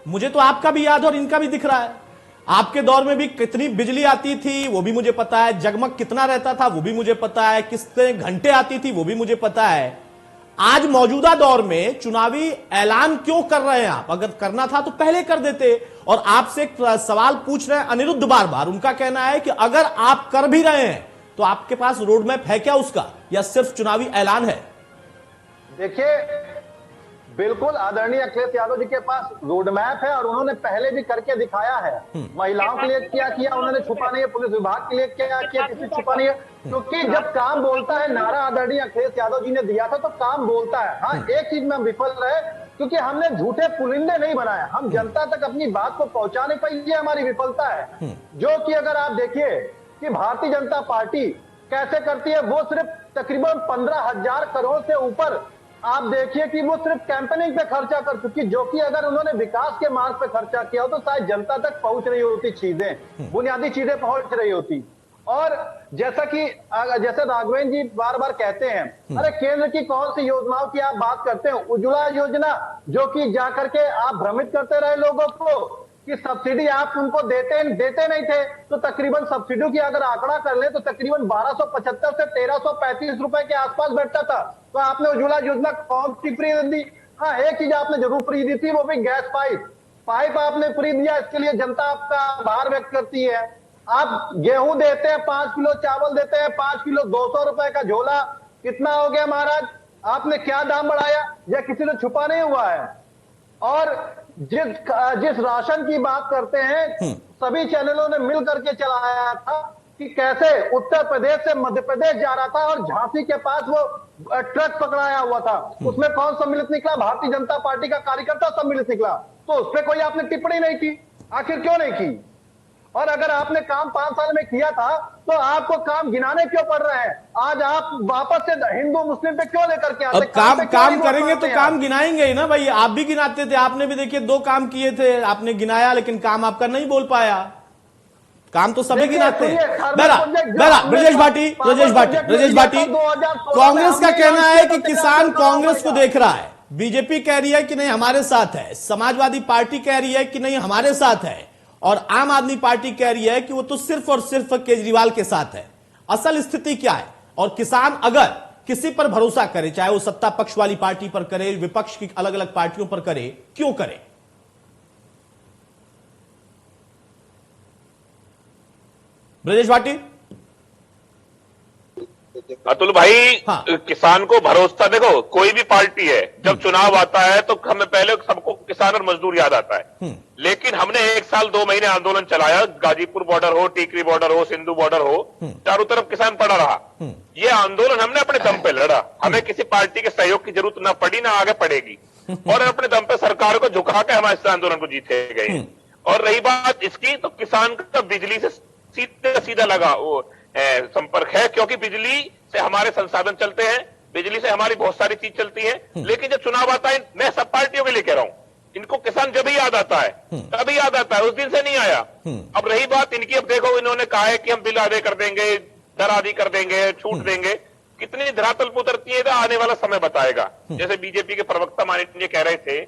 मुझे तो आपका भी याद और इनका भी दिख रहा है। आपके दौर में भी कितनी बिजली आती थी वो भी मुझे पता है, जगमग कितना रहता था वो भी मुझे पता है, कितने घंटे आती थी वो भी मुझे पता है। आज मौजूदा दौर में चुनावी ऐलान क्यों कर रहे हैं आप? अगर करना था तो पहले कर देते। और आपसे एक सवाल पूछ रहे हैं अनिरुद्ध बार बार, उनका कहना है कि अगर आप कर भी रहे हैं तो आपके पास रोड मैप है क्या उसका, या सिर्फ चुनावी ऐलान है? देखिए, बिल्कुल आदरणीय अखिलेश यादव जी के पास रोड मैप है और उन्होंने पहले भी करके दिखाया है। महिलाओं के लिए क्या किया उन्होंने, छुपा नहीं है। पुलिस विभाग के लिए क्या किया, किसी छुपा नहीं है। क्योंकि जब काम बोलता है, नारा आदरणीय अखिलेश यादव जी ने दिया था तो काम बोलता है। हाँ, एक चीज में हम विफल रहे, क्योंकि हमने झूठे पुलिंदे नहीं बनाया, हम जनता तक अपनी बात को पहुंचा नहीं पाई, ये हमारी विफलता है। जो कि अगर आप देखिए कि भारतीय जनता पार्टी कैसे करती है, वो सिर्फ तकरीबन 15,000 करोड़ से ऊपर आप देखिए कि वो सिर्फ कैंपेनिंग पे खर्चा कर चुकी, जो कि अगर उन्होंने विकास के मार्ग पे खर्चा किया हो तो शायद जनता तक पहुंच रही होती, चीजें, बुनियादी चीजें पहुंच रही होती। और जैसे राघवेंद्र जी बार बार कहते हैं, अरे केंद्र की कौन सी योजनाओं की आप बात करते हैं? उज्ज्वला योजना, जो कि जाकर के आप भ्रमित करते रहे लोगों को कि सब्सिडी आप उनको देते नहीं थे। तो तकरीबन सब्सिडी की अगर आंकड़ा कर ले तो तकरीबन 1275 से 1335 रुपए के आसपास बैठता था। तो आपने उज्ज्वला योजना कौन सी फ्री दी? हाँ, एक चीज आपने जरूर फ्री दी थी, वो भी गैस पाइप आपने फ्री दिया। इसके लिए जनता आपका आभार व्यक्त करती है। आप गेहूं देते हैं, 5 किलो चावल देते हैं, 5 किलो 200 रुपए का झोला, कितना हो गया महाराज? आपने क्या दाम बढ़ाया? यह किसी ने छुपा नहीं हुआ है। और जिस राशन की बात करते हैं, सभी चैनलों ने मिल करके चलाया था कि कैसे उत्तर प्रदेश से मध्य प्रदेश जा रहा था और झांसी के पास वो ट्रक पकड़ाया हुआ था। उसमें कौन सम्मिलित निकला? भारतीय जनता पार्टी का कार्यकर्ता सम्मिलित निकला। तो उस पर कोई आपने टिप्पणी नहीं की, आखिर क्यों नहीं की? और अगर आपने काम 5 साल में किया था तो आपको काम गिनाने क्यों पड़ रहे हैं? आज आप वापस से हिंदू मुस्लिम पे क्यों लेकर के आते? अब काम करेंगे तो काम गिनाएंगे ही ना भाई। आप भी गिनाते थे, आपने भी देखिए 2 काम किए थे, आपने गिनाया, लेकिन काम आपका नहीं बोल पाया। काम तो सभी गिनाते हैं। ब्रजेश भाटी, कांग्रेस का कहना है कि किसान कांग्रेस को देख रहा है, बीजेपी कह रही है कि नहीं हमारे साथ है, समाजवादी पार्टी कह रही है कि नहीं हमारे साथ है, और आम आदमी पार्टी कह रही है कि वो तो सिर्फ और सिर्फ केजरीवाल के साथ है। असल स्थिति क्या है? और किसान अगर किसी पर भरोसा करे, चाहे वो सत्ता पक्ष वाली पार्टी पर करे, विपक्ष की अलग अलग पार्टियों पर करे, क्यों करे? ब्रजेश भाटी। अतुल भाई, हाँ। किसान को भरोसा, देखो कोई भी पार्टी है, जब चुनाव आता है तो हमें पहले सबको किसान और मजदूर याद आता है। लेकिन हमने 1 साल 2 महीने आंदोलन चलाया, गाजीपुर बॉर्डर हो, टीकरी बॉर्डर हो, सिंधु बॉर्डर हो, चारों तरफ किसान पड़ा रहा। ये आंदोलन हमने अपने दम पे लड़ा, हमें किसी पार्टी के सहयोग की जरूरत ना पड़ी, ना आगे पड़ेगी, और अपने दम पे सरकार को झुका के हम इस आंदोलन को जीते गए। और रही बात इसकी, तो किसान का बिजली से सीधा लगा वो संपर्क है, क्योंकि बिजली से हमारे संसाधन चलते हैं, बिजली से हमारी बहुत सारी चीज चलती है। लेकिन जब चुनाव आता है, मैं सब पार्टियों के लिए कह रहा हूं, इनको किसान जब ही याद आता है, तभी याद आता है, उस दिन से नहीं आया। अब रही बात इनकी, अब देखो इन्होंने कहा है कि हम बिल आदे कर देंगे, दर आदि कर देंगे, छूट देंगे। कितनी धरातल पर उतरती है, आने वाला समय बताएगा। जैसे बीजेपी के प्रवक्ता माननीय कह रहे थे,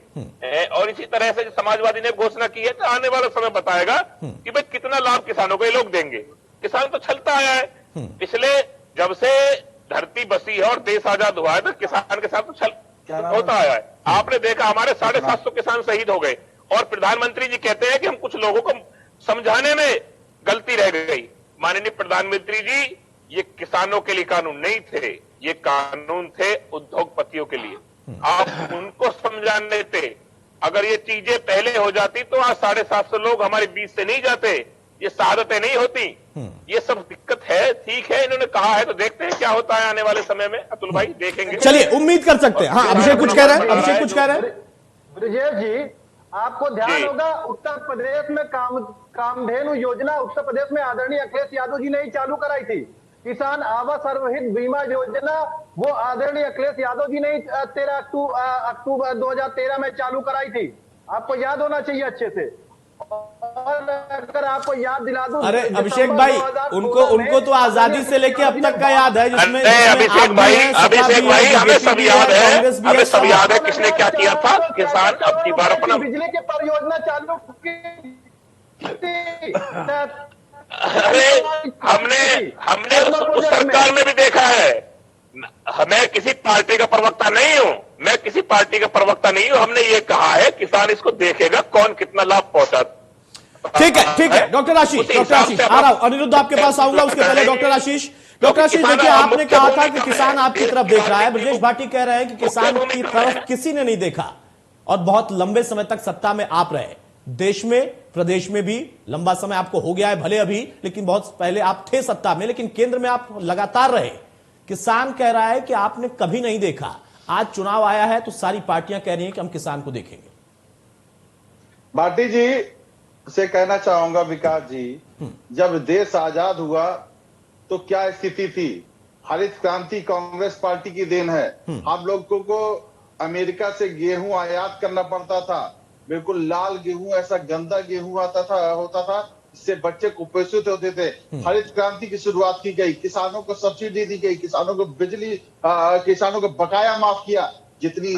और इसी तरह से समाजवादी ने घोषणा की है, तो आने वाला समय बताएगा कि भाई कितना लाभ किसानों को ये लोग देंगे। किसान तो छलता आया है, पिछले जब से धरती बसी है और देश आजाद हुआ है, तो किसान के साथ तो छल होता आया है। आपने देखा हमारे 750 किसान शहीद हो गए, और प्रधानमंत्री जी कहते हैं कि हम कुछ लोगों को समझाने में गलती रह गई। माननीय प्रधानमंत्री जी, ये किसानों के लिए कानून नहीं थे, ये कानून थे उद्योगपतियों के लिए। आप उनको समझाने थे। अगर ये चीजें पहले हो जाती तो आज 750 लोग हमारे बीच से नहीं जाते, ये शहादतें नहीं होती। ये सब दिक्कत है, ठीक है, इन्होंने कहा है, तो देखते हैं क्या होता है आने वाले समय में। अतुल भाई देखेंगे, चलिए उम्मीद कर सकते हैं। हाँ, अभिषेक कुछ कह रहे हैं, अभिषेक कुछ कह रहे हैं। ब्रजेश जी, आपको ध्यान होगा उत्तर प्रदेश में कामधेनु योजना उत्तर प्रदेश में आदरणीय अखिलेश यादव जी ने ही चालू कराई थी। किसान आवा सर्वहित बीमा योजना वो आदरणीय अखिलेश यादव जी ने ही 13 अक्टूबर 2013 में चालू कराई थी। आपको याद होना चाहिए अच्छे से। और अगर आपको याद दिला दूं, अरे अभिषेक भाई, उनको तो आजादी से लेके अब तक का याद है, जिसमें अभिषेक भाई हमें सब याद है, हमें सब याद है किसने क्या किया था। किसान अब की बार अपना बिजली की परियोजना चालू की। अरे हमने उस सरकार में भी देखा है। मैं किसी पार्टी का प्रवक्ता नहीं हूं, हमने ये कहा है किसान इसको देखेगा कौन कितना लाभ पहुंचा। ठीक है डॉक्टर आशीष आ रहा हूं, अनिरुद्ध आपके पास आऊंगा, उसके पहले डॉक्टर आशीष देखिए, आपने कहा था कि किसान आपकी तरफ देख रहा है। ब्रजेश भाटी कह रहे हैं कि किसान की तरफ किसी ने नहीं देखा, और बहुत लंबे समय तक सत्ता में आप रहे। देश में, प्रदेश में भी लंबा समय आपको हो गया है भले अभी, लेकिन बहुत पहले आप थे सत्ता में, लेकिन केंद्र में आप लगातार रहे। किसान कह रहा है कि आपने कभी नहीं देखा, आज चुनाव आया है तो सारी पार्टियां कह रही हैं कि हम किसान को देखेंगे। भाटी जी से कहना चाहूंगा, विकास जी, जब देश आजाद हुआ तो क्या स्थिति थी। हरित क्रांति कांग्रेस पार्टी की देन है। हम लोगों को अमेरिका से गेहूं आयात करना पड़ता था, बिल्कुल लाल गेहूं, ऐसा गंदा गेहूं होता था, इससे बच्चे कुपोषित होते थे। हरित क्रांति की शुरुआत की गई, किसानों को सब्सिडी दी गई, किसानों को बिजली, किसानों को बकाया माफ किया। जितनी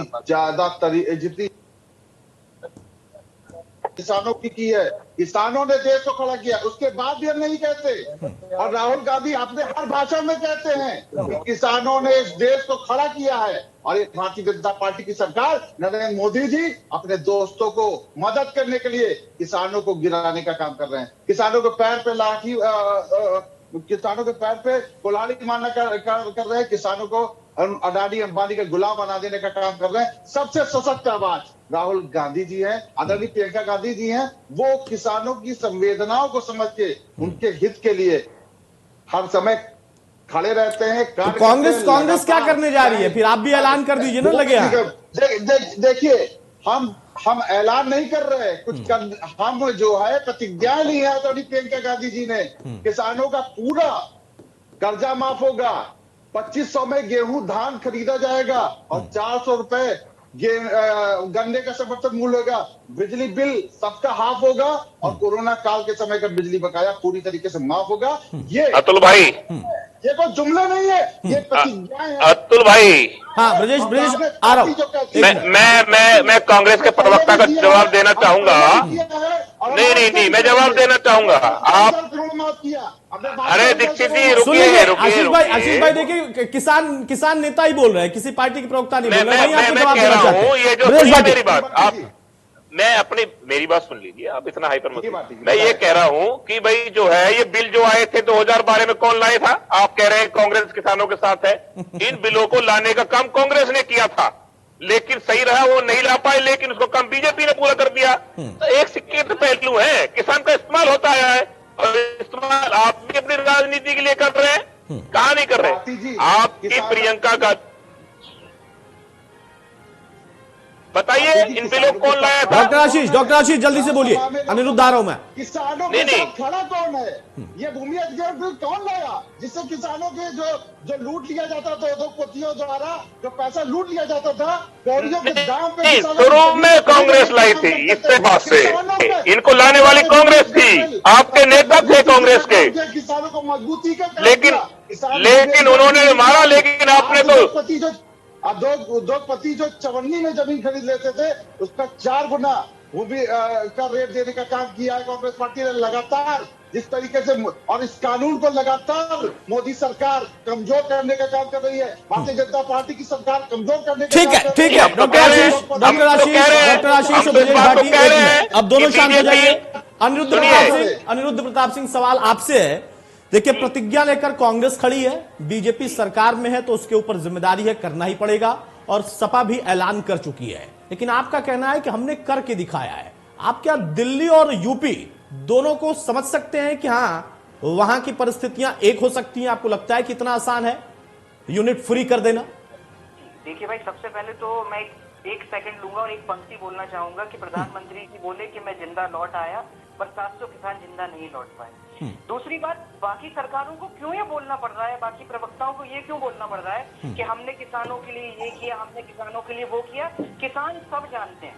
किसानों की है, किसानों ने देश को खड़ा किया। उसके बाद भी हम नहीं कहते, और राहुल गांधी अपने हर भाषण में कहते हैं कि किसानों ने इस देश को खड़ा किया है। और ये भारतीय जनता पार्टी की सरकार, नरेंद्र मोदी जी अपने दोस्तों को मदद करने के लिए किसानों को गिराने का काम कर रहे हैं। किसानों को पैर पे लाठी, किसानों के पैर पे कुल्हाड़ी मारना कर रहे हैं। किसानों को अडानी अंबानी का गुलाम बना देने का काम कर रहे हैं। सबसे सशक्त आवाज राहुल गांधी जी हैं, आदरणीय प्रियंका गांधी जी हैं। वो किसानों की संवेदनाओं को समझ के उनके हित के लिए हर समय खड़े रहते हैं। तो कांग्रेस क्या करने जा रही है? फिर आप भी ऐलान कर दीजिए ना, लगे देखिए, हम ऐलान नहीं कर रहे कुछ हम जो है प्रतिज्ञा ली है आदरणीय प्रियंका गांधी जी ने। किसानों का पूरा कर्जा माफ होगा, 2500 में गेहूं धान खरीदा जाएगा, और 400 रुपए गन्ने का समर्थन मूल्य होगा। बिजली बिल सबका हाफ होगा, और कोरोना काल के समय का बिजली बकाया पूरी तरीके से माफ होगा। ये अतुल भाई, ये कोई जुमले नहीं है, ये प्रतिज्ञाएं हैं। अतुल भाई, हाँ ब्रजेश आ रहा हूं। मैं कांग्रेस के प्रवक्ता का जवाब देना चाहूंगा। नहीं, मैं जवाब देना चाहूंगा। आप अरे दीक्षित जी रुकिए। आशीष भाई देखिए, किसान नेता ही बोल रहे हैं, किसी पार्टी के प्रवक्ता नहीं बोल रहे। मैं कह रहा हूँ, ये जो मेरी बात आप मेरी बात सुन लीजिए, आप इतना हाइपर मत। मैं ये कह रहा हूं कि भाई जो है ये बिल जो आए थे 2012 में, कौन लाया था? आप कह रहे हैं कांग्रेस किसानों के साथ है। इन बिलों को लाने का काम कांग्रेस ने किया था, लेकिन सही रहा वो नहीं ला पाए, लेकिन उसको काम बीजेपी ने पूरा कर दिया। तो एक सिक्के के पहलू है, किसान का इस्तेमाल होता आया है, और इस्तेमाल आप भी अपनी राजनीति के लिए कर रहे हैं। कहां नहीं कर रहे? आपकी प्रियंका का बताइए, इन बिलों को कौन लाया था? डॉक्टर आशीष जल्दी से बोलिए, अनिरुद्ध आ रहा हूं मैं। किसानों के साथ खड़ा कौन है? ये भूमि अधिग्रहण बिल कौन लाया, जिससे किसानों के जो लूट लिया जाता था उद्योगपतियों द्वारा, जो पैसा लूट लिया जाता था कौड़ियों के दाम पे। शुरू में कांग्रेस लाई थी, इससे बाद से इनको लाने वाली कांग्रेस थी, आपके नेता थे कांग्रेस के। किसानों को मजबूती का, लेकिन उन्होंने मारा, लेकिन आपने तो उद्योगपति जो चवन्नी में जमीन खरीद लेते थे उसका 4 गुना वो भी का रेट देने का काम किया है कांग्रेस पार्टी ने लगातार। जिस तरीके से और इस कानून को लगातार मोदी सरकार कमजोर करने का काम कर रही है, भारतीय जनता पार्टी की सरकार कमजोर करने का ठीक है, ठीक है डॉक्टर आशीष और ब्रजेश भाटी, अब दोनों शांत हो जाइए। अनिरुद्ध प्रताप सिंह सवाल आपसे है। देखिए, प्रतिज्ञा लेकर कांग्रेस खड़ी है, बीजेपी सरकार में है तो उसके ऊपर जिम्मेदारी है, करना ही पड़ेगा, और सपा भी ऐलान कर चुकी है। लेकिन आपका कहना है कि हमने करके दिखाया है। आप क्या दिल्ली और यूपी दोनों को समझ सकते हैं कि हाँ वहां की परिस्थितियां एक हो सकती हैं? आपको लगता है कि इतना आसान है यूनिट फ्री कर देना? देखिए भाई, सबसे पहले तो मैं एक सेकंड लूंगा और एक पंक्ति बोलना चाहूंगा कि प्रधानमंत्री जी बोले कि मैं जिंदा लौट आया, पर 700 किसान जिंदा नहीं लौट पाए। दूसरी बात, बाकी सरकारों को क्यों ये बोलना पड़ रहा है, बाकी प्रवक्ताओं को ये क्यों बोलना पड़ रहा है कि हमने किसानों के लिए ये किया, हमने किसानों के लिए वो किया? किसान सब जानते हैं,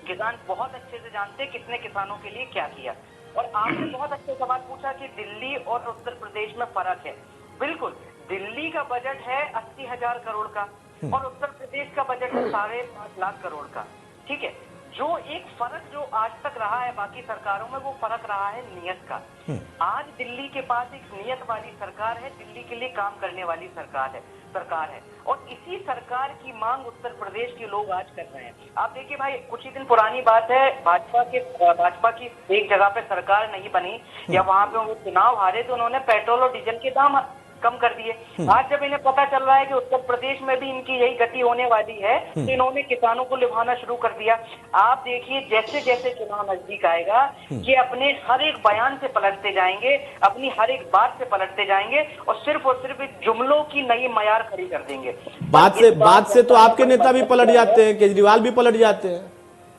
किसान बहुत अच्छे से जानते हैं किसने किसानों के लिए क्या किया। और आपने बहुत अच्छे सवाल पूछा कि दिल्ली और उत्तर प्रदेश में फर्क है। बिल्कुल, दिल्ली का बजट है 80,000 करोड़ का और उत्तर प्रदेश का बजट है 5.5 लाख करोड़ का। ठीक है, जो एक फर्क जो आज तक रहा है बाकी सरकारों में, वो फर्क रहा है नियत का। आज दिल्ली के पास एक नियत वाली सरकार है, दिल्ली के लिए काम करने वाली सरकार है और इसी सरकार की मांग उत्तर प्रदेश के लोग आज कर रहे हैं। आप देखिए भाई, कुछ ही दिन पुरानी बात है, भाजपा की एक जगह पे सरकार नहीं बनी या वहां पे वो चुनाव हारे तो उन्होंने पेट्रोल और डीजल के दाम कम कर दिए। आज जब इन्हें पता चल रहा है कि उत्तर प्रदेश में भी इनकी यही गति होने वाली है तो इन्होंने किसानों को लुभाना शुरू कर दिया। आप देखिए, जैसे जैसे चुनाव नजदीक आएगा कि अपने हर एक बयान से पलटते जाएंगे, अपनी हर एक बात से पलटते जाएंगे और सिर्फ जुमलों की नई मयार खड़ी कर देंगे। बात से तो आपके नेता भी पलट जाते हैं, केजरीवाल भी पलट जाते हैं।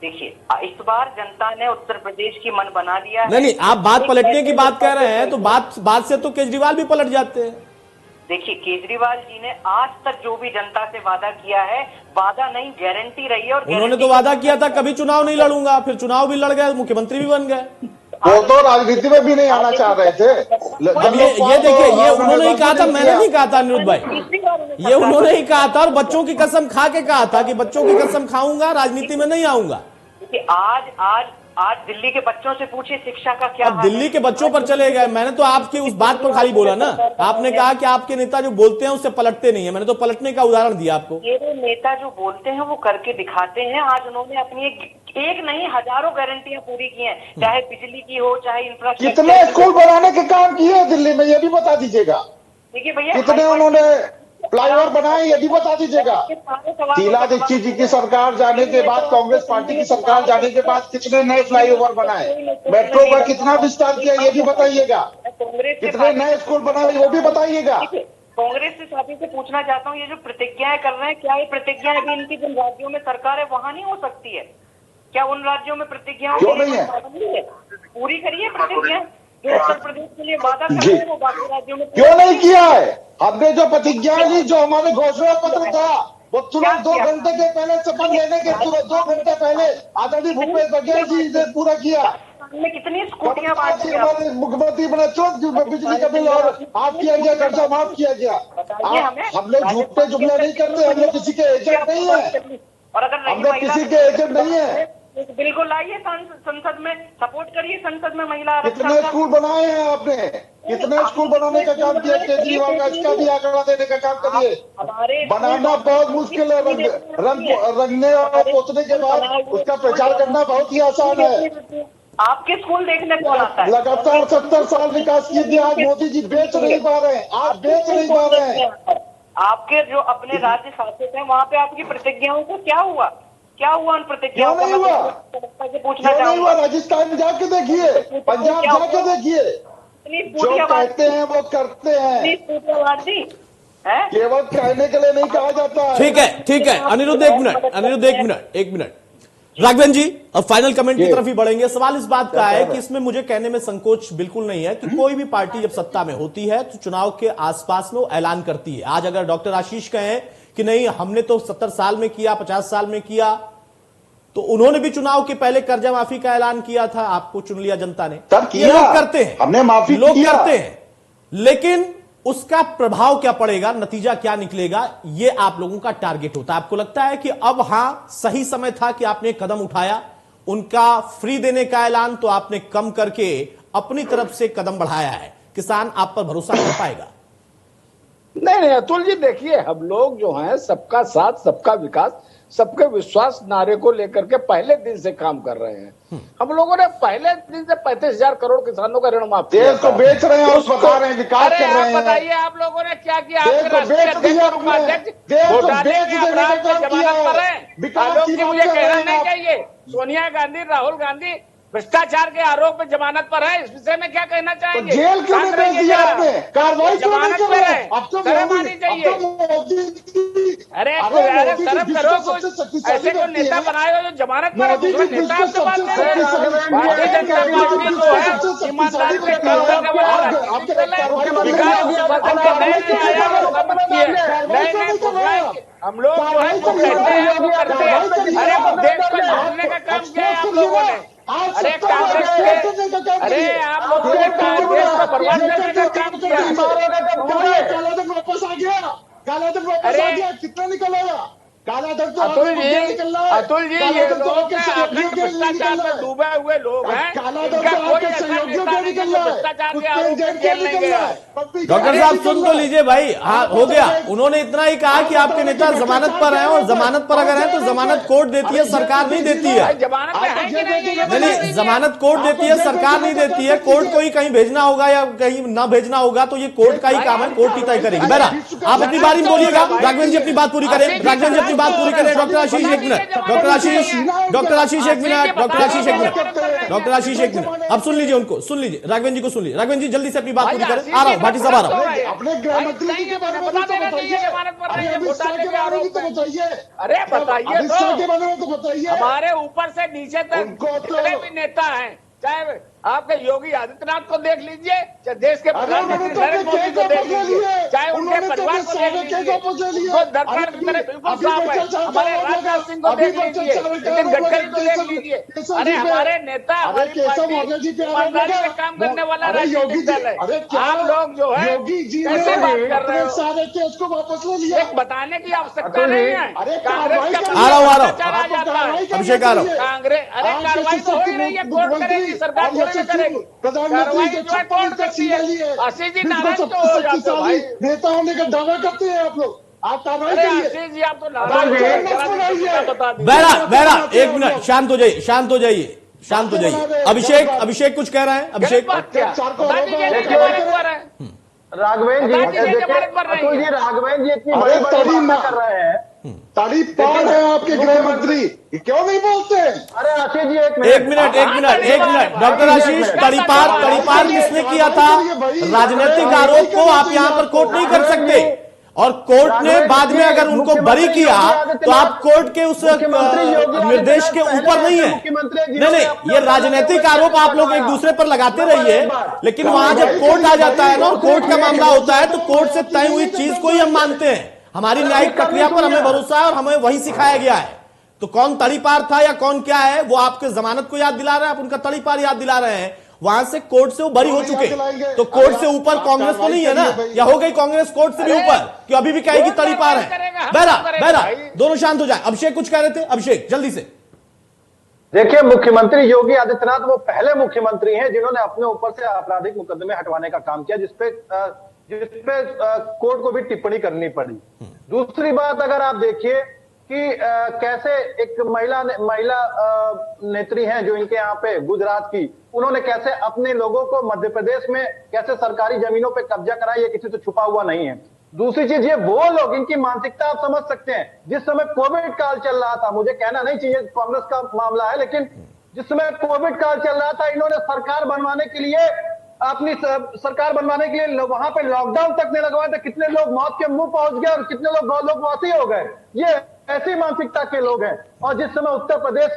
देखिए, इस बार जनता ने उत्तर प्रदेश की मन बना लिया है। नहीं, आप बात पलटने की बात कह रहे हैं तो बात से तो केजरीवाल भी पलट जाते हैं। देखिए, केजरीवाल जी ने आज तक जो भी जनता से वादा किया है, वादा नहीं गारंटी रही है। और उन्होंने तो वादा किया था कभी चुनाव नहीं लड़ूंगा, फिर चुनाव भी लड़ गए, मुख्यमंत्री भी बन गए। वो तो राजनीति में भी नहीं आना चाह रहे थे। अब ये देखिए, ये उन्होंने ही कहा था, मैंने नहीं कहा था अनिरुद्ध भाई, ये उन्होंने ही कहा था और बच्चों की कसम खा के कहा था कि बच्चों की कसम खाऊंगा, राजनीति में नहीं आऊंगा। आज दिल्ली के बच्चों से पूछिए शिक्षा का क्या। अब दिल्ली के बच्चों पर चले गए। मैंने तो आपकी उस बात पर खाली बोला ना, आपने कहा कि आपके नेता जो बोलते हैं उससे पलटते नहीं है, मैंने तो पलटने का उदाहरण दिया आपको। ये नेता जो बोलते हैं वो करके दिखाते हैं। आज उन्होंने अपनी एक नहीं हजारों गारंटियां पूरी की हैं, चाहे बिजली की हो, चाहे इंफ्रास्ट्रक्चर। कितने स्कूल बनाने के काम किए दिल्ली में, ये भी बता दीजिएगा। देखिए भैया, कितने उन्होंने फ्लाईओवर बनाए, ये भी बता दीजिएगा। शीला दीक्षित जी की सरकार जाने के बाद, कांग्रेस पार्टी की सरकार जाने के बाद कितने नए फ्लाईओवर बनाए, मेट्रो का कितना विस्तार किया, ये भी बताइएगा। कितने नए स्कूल बनाए, वो भी बताइएगा। कांग्रेस से साथी से पूछना चाहता हूँ, ये जो प्रतिज्ञाएं कर रहे हैं, क्या ये प्रतिज्ञाएं भी इनकी जिन राज्यों में सरकार है वहां नहीं हो सकती है? क्या उन राज्यों में प्रतिज्ञाओं क्यों नहीं है? पूरी करिए प्रतिज्ञा जो उत्तर प्रदेश के लिए वादा कर रहे हैं, वो बाकी राज्यों में क्यों नहीं किया है? हमने जो प्रतिज्ञा ली, जो हमारे घोषणा पत्र था, वो तुरंत 2 घंटे के पहले शपथ लेने के तुरंत 2 घंटे पहले आदरणीय भूपेश बघेल जी ने पूरा किया। हमने कितनी स्कूटियां बांट दी, मुख्यमंत्री बने, तुरंत बिजली का बिल और माफ किया गया, कर्जा माफ किया गया। हम लोग झूठे जुमले नहीं करते, हम लोग किसी के एजेंट नहीं है, और अगर हम लोग किसी के एजेंट नहीं है। बिल्कुल लाइए संसद में, सपोर्ट करिए संसद में महिला। कितने स्कूल बनाए हैं आपने? कितने स्कूल बनाने का काम किया केजरीवाल का? इसका भी आंकड़ा देने का काम करिए। बनाना बहुत मुश्किल है, रंगने और पोतने के बाद उसका प्रचार करना बहुत ही आसान है। आपके स्कूल देखने कौन आता है? लगातार 70 साल विकास किए, आज मोदी जी बेच नहीं पा रहे हैं, आज बेच नहीं पा रहे हैं। आपके जो अपने राज्य शासित हैं वहाँ पे आपकी प्रतिज्ञाओं को क्या हुआ उन प्रतिज्ञाओं का? पूछना चाहूंगा। राजस्थान जाके देखिए, पंजाब जाके देखिए, जो कहते हैं वो करते हैं, केवल कहने के लिए नहीं कहा जाता है। ठीक है अनिरुद्ध, एक मिनट राघवेंद्र जी, अब फाइनल कमेंट की तरफ ही बढ़ेंगे। सवाल इस बात का है कि इसमें मुझे कहने में संकोच बिल्कुल नहीं है कि कोई भी पार्टी जब सत्ता में होती है तो चुनाव के आसपास में वो ऐलान करती है। आज अगर डॉक्टर आशीष कहें कि नहीं हमने तो 70 साल में किया, 50 साल में किया, तो उन्होंने भी चुनाव के पहले कर्जा माफी का ऐलान किया था, आपको चुन लिया जनता ने। ये लोग करते हैं, हमने माफी लोग करते हैं, लेकिन उसका प्रभाव क्या पड़ेगा, नतीजा क्या निकलेगा, ये आप लोगों का टारगेट होता है। आपको लगता है कि अब हां सही समय था कि आपने कदम उठाया, उनका फ्री देने का ऐलान तो आपने कम करके अपनी तरफ से कदम बढ़ाया है, किसान आप पर भरोसा कर पाएगा? नहीं अतुल जी, देखिए हम लोग जो हैं सबका साथ सबका विकास सबके विश्वास नारे को लेकर के पहले दिन से काम कर रहे हैं। हम लोगों ने पहले दिन से 35,000 करोड़ किसानों का ऋण माफ किया। देश को बेच रहे हैं और बता रहे हैं विकास कर रहे हैं। बताइए आप लोगों ने क्या किया? आपके राष्ट्रीय अध्यक्ष और उपाध्यक्ष घोटाले के अपराध में जमानत पर हैं। आलोक जी, मुझे कहना नहीं चाहिए, सोनिया गांधी राहुल गांधी भ्रष्टाचार के आरोप में जमानत पर है, इस विषय में क्या कहना चाहेंगे? जेल क्यों नहीं भेज दिया आपने? कार्रवाई क्यों नहीं कर रहे? अब तो शर्म आनी चाहिए। अरे शर्म करो, कुछ ऐसे को नेता बनाए हो जो जमानत पर नेता आपसे बात कर रहे हैं। भारतीय जनता पार्टी जो है ईमानदारी से काम करने वाला हम लोग जो है वो कहते हैं वो करते हैं। अरे वो देश को लूटने का काम किया है आप लोगों ने। अरे कांग्रेस के, अरे आप लोग कांग्रेस को बर्बाद करने का काम किया। काला धन वापस आ गया, काला धन वापस आ गया, कितना निकलेगा काला धन? तो अतुल जी ये लोग भ्रष्टाचार में डूबे हुए लोग हैं। इनका कोई ऐसा नेता नहीं है जो भ्रष्टाचार के आरोप में जेल नहीं गया। डॉक्टर साहब सुन तो लीजिए भाई, हाँ हो गया। उन्होंने इतना ही कहा कि आपके नेता जमानत पर हैं, और जमानत पर अगर है तो जमानत कोर्ट देती है, सरकार नहीं देती है। जमानत में है कि नहीं, जमानत कोर्ट देती है, सरकार नहीं देती है। कोर्ट को ही कहीं भेजना होगा या कहीं ना भेजना होगा तो ये कोर्ट का ही काम है, कोर्ट ही तय करेगी। बहरा आप अपनी बारी में बोलिएगा, राघवेंद्र जी अपनी बात पूरी करें, राघवेंद्र जी अपनी बात पूरी करें। डॉक्टर आशीष एक मिनट, डॉक्टर आशीष एक मिनट, डॉक्टर आशीष एक मिनट, डॉक्टर आशीष एक मिनट। अब सुन लीजिए उनको, सुन लीजिए राघवेंद्र जी को, सुन लीजिए राघवेंद्र जी जल्दी से अपनी बात पूरी करें। आ रहा हूं, भाटी साहब आ रहा हूं। अपने गृह मंत्री के बारे में तो बताइए, अमित शाह के बारे में तो बताइए। अरे बताइए, अमित शाह के बारे में तो बताइए। हमारे ऊपर से नीचे तक जितने भी नेता हैं, चाहे आपके योगी आदित्यनाथ को देख लीजिए, चाहे देश के प्रधानमंत्री नरेंद्र मोदी को देख लीजिए, चाहे उनके परिवार को देख लीजिए, उनको दरकार की तरह बिल्कुल साफ है। हमारे राजनाथ सिंह को देख लीजिए, नितिन गडकरी को देख लीजिए। अरे हमारे नेता, हमारी पार्टी ईमानदारी से काम करने वाला राजनीतिक दल है। आप लोग जो है कैसे बात कर रहे हो? सारे केस को वापस ले लिया। बताने की आवश्यकता नहीं है। कांग्रेस का आ रहा हूँ, अभिषेक आ रहा हूँ। कांग्रेस, अरे कार्रवाई तो हो ही रही है, कोर्ट करेगी, सरकार करेगी। कार्रवाई जो है कोर्ट करती है। आशीष जी नाराज तो हो जाते हो भाई, नेता होने का दावा करते हैं आप लोग। आप कार्रवाई करिए। आशीष जी आप तो नाराज बता दीजिए। बहरा एक मिनट, शांत हो जाइए, शांत हो जाइए, शांत हो जाइए। अभिषेक कुछ कह रहे हैं। अभिषेक राघवेंद्र जी, अतुल जी, राघवेंद्र जी इतनी बड़ी बात कर रहे हैं, तारीफ पार है आपके गृह मंत्री, क्यों नहीं बोलते? अरे आशीष जी एक मिनट, डॉक्टर आशीष, तड़ीपार किसने किया था? राजनीतिक आरोप को आप यहाँ पर कोर्ट नहीं कर सकते, और कोर्ट ने बाद में अगर उनको बरी किया तो आप कोर्ट के उस निर्देश के ऊपर नहीं है। नहीं, ये राजनीतिक आरोप आप लोग एक दूसरे पर लगाते रहिए, लेकिन वहां जब कोर्ट आ जाता है ना, और कोर्ट का मामला होता है, तो कोर्ट से तय हुई चीज को ही हम मानते हैं। हमारी न्यायिक प्रक्रिया पर हमें भरोसा है और हमें वही सिखाया गया है। तो कौन तड़ीपार था या कौन क्या है, वो आपके जमानत को याद दिला रहे हैं, आप उनका तड़ीपार याद दिला रहे हैं। वहां से कोर्ट से वो बरी हो चुके, तो कोर्ट से ऊपर कांग्रेस तो नहीं है ना, या हो गई कांग्रेस कोर्ट से भी ऊपर, कि अभी भी कहेगी तड़ीपार है। बहरा दोनों शांत हो जाए। अभिषेक कुछ कह रहे थे, अभिषेक जल्दी से। देखिए, मुख्यमंत्री योगी आदित्यनाथ वो पहले मुख्यमंत्री हैं जिन्होंने अपने ऊपर से आपराधिक मुकदमे हटवाने का काम किया, जिसपे कोर्ट को भी टिप्पणी करनी पड़ी। दूसरी बात, अगर आप देखिए कि कैसे एक महिला नेत्री हैं जो इनके यहाँ पे गुजरात की, उन्होंने कैसे अपने लोगों को मध्य प्रदेश में कैसे सरकारी जमीनों पे कब्जा करा, ये किसी से छुपा हुआ नहीं है। दूसरी चीज, ये वो लोग, इनकी मानसिकता आप समझ सकते हैं। जिस समय कोविड काल चल रहा था, मुझे कहना नहीं चाहिए कांग्रेस का मामला है, लेकिन जिस समय कोविड काल चल रहा था, इन्होंने सरकार बनवाने के लिए अपनी सरकार बनवाने के लिए वहां पे लॉकडाउन तक नहीं लगवाया था। कितने लोग मौत के मुंह पहुंच गए और कितने लोग गौलोकवासी हो गए। ये ऐसी मानसिकता के लोग हैं। और जिस समय उत्तर प्रदेश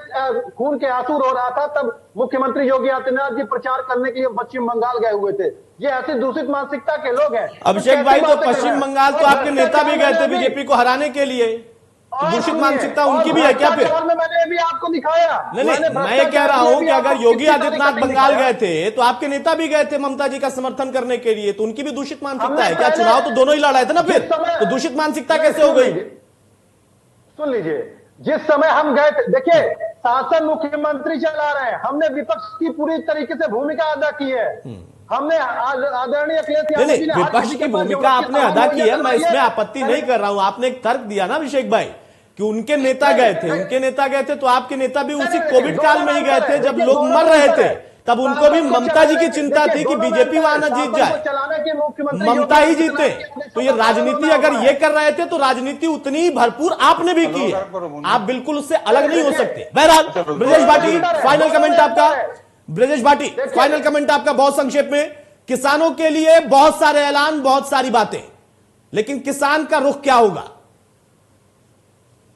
खून के आंसू रो रहा था, तब मुख्यमंत्री योगी आदित्यनाथ जी प्रचार करने के लिए पश्चिम बंगाल गए हुए थे। ये ऐसी दूषित मानसिकता के लोग हैं। अभिषेक भाई, तो पश्चिम बंगाल तो आपके नेता भी गए थे बीजेपी को हराने के लिए। तो दूषित मानसिकता उनकी भी है क्या फिर? मैंने भी आपको दिखाया। नहीं, मैं ये कह रहा हूं कि अगर योगी आदित्यनाथ बंगाल गए थे तो आपके नेता भी गए थे ममता जी का समर्थन करने के लिए, तो उनकी भी दूषित मानसिकता है क्या? चुनाव तो दोनों ही लड़ाए थे ना फिर, तो दूषित मानसिकता कैसे हो गई? सुन लीजिए, जिस समय हम गए थे, देखिए शासन मुख्यमंत्री चला रहे हैं, हमने विपक्ष की पूरी तरीके से भूमिका अदा की है। हमने आदरणीय अखिलेश यादव जी ने विपक्ष की भूमिका आपने अदा की है, मैं इसमें आपत्ति नहीं कर रहा हूं। आपने एक तर्क दिया ना अभिषेक भाई कि उनके नेता गए थे, तो आपके नेता भी उसी कोविड काल में ही गए थे जब लोग मर रहे थे, तब उनको भी ममता जी की चिंता थी कि बीजेपी वहां न जीत जाए, ममता ही जीते। तो ये राजनीति अगर ये कर रहे थे तो राजनीति उतनी ही भरपूर आपने भी की है, आप बिल्कुल उससे अलग नहीं हो सकते। बहरहाल ब्रजेश भाटी, फाइनल कमेंट आपका। ब्रजेश भाटी, फाइनल कमेंट आपका बहुत संक्षेप में। किसानों के लिए बहुत सारे ऐलान, बहुत सारी बातें, लेकिन किसान का रुख क्या होगा?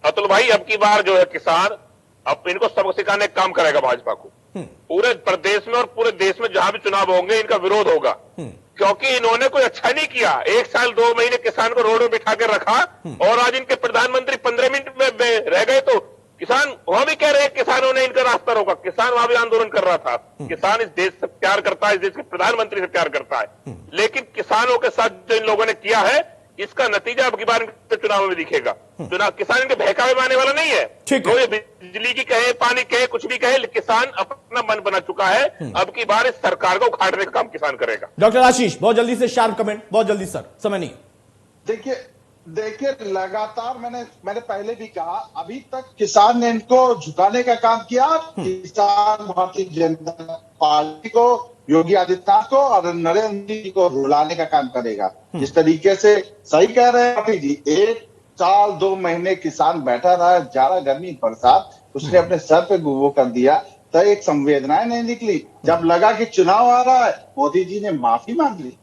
अतुल भाई, अब की बार जो है किसान अब इनको सबक सिखाने का काम करेगा भाजपा को। पूरे प्रदेश में और पूरे देश में जहां भी चुनाव होंगे इनका विरोध होगा, क्योंकि इन्होंने कोई अच्छा नहीं किया। 1 साल 2 महीने किसान को रोड में बिठा कर रखा और आज इनके प्रधानमंत्री 15 मिनट में रह गए तो किसान वहां भी कह रहे हैं किसानों ने इनका रास्ता रोका। किसान वहां भी आंदोलन कर रहा था। किसान इस देश से प्यार करता है, इस देश के प्रधानमंत्री से प्यार करता है, लेकिन किसानों के साथ जो इन लोगों ने किया है इसका नतीजा अब की बार चुनाव में दिखेगा। चुनाव किसान इनके बहकावे में आने वाला नहीं है। तो ये बिजली की कहे, पानी कहे, कुछ भी कहे, किसान अपना मन बना चुका है। अब की बार इस सरकार को उखाड़ने का काम किसान करेगा। डॉक्टर आशीष, बहुत जल्दी से शार्प कमेंट, बहुत जल्दी सर, समय नहीं। देखिए लगातार मैंने पहले भी कहा, अभी तक किसान ने इनको झुकाने का काम किया। किसान भारतीय जनता पार्टी को, योगी आदित्यनाथ को और नरेंद्र मोदी को रुलाने का काम करेगा। जिस तरीके से सही कह रहे हैं जी, 1 साल 2 महीने किसान बैठा रहा, जाड़ा गर्मी बरसात, उसने अपने सर पे वो कर दिया, तो एक संवेदनाएं नहीं निकली। जब लगा कि चुनाव आ रहा है, मोदी जी ने माफी मांग ली।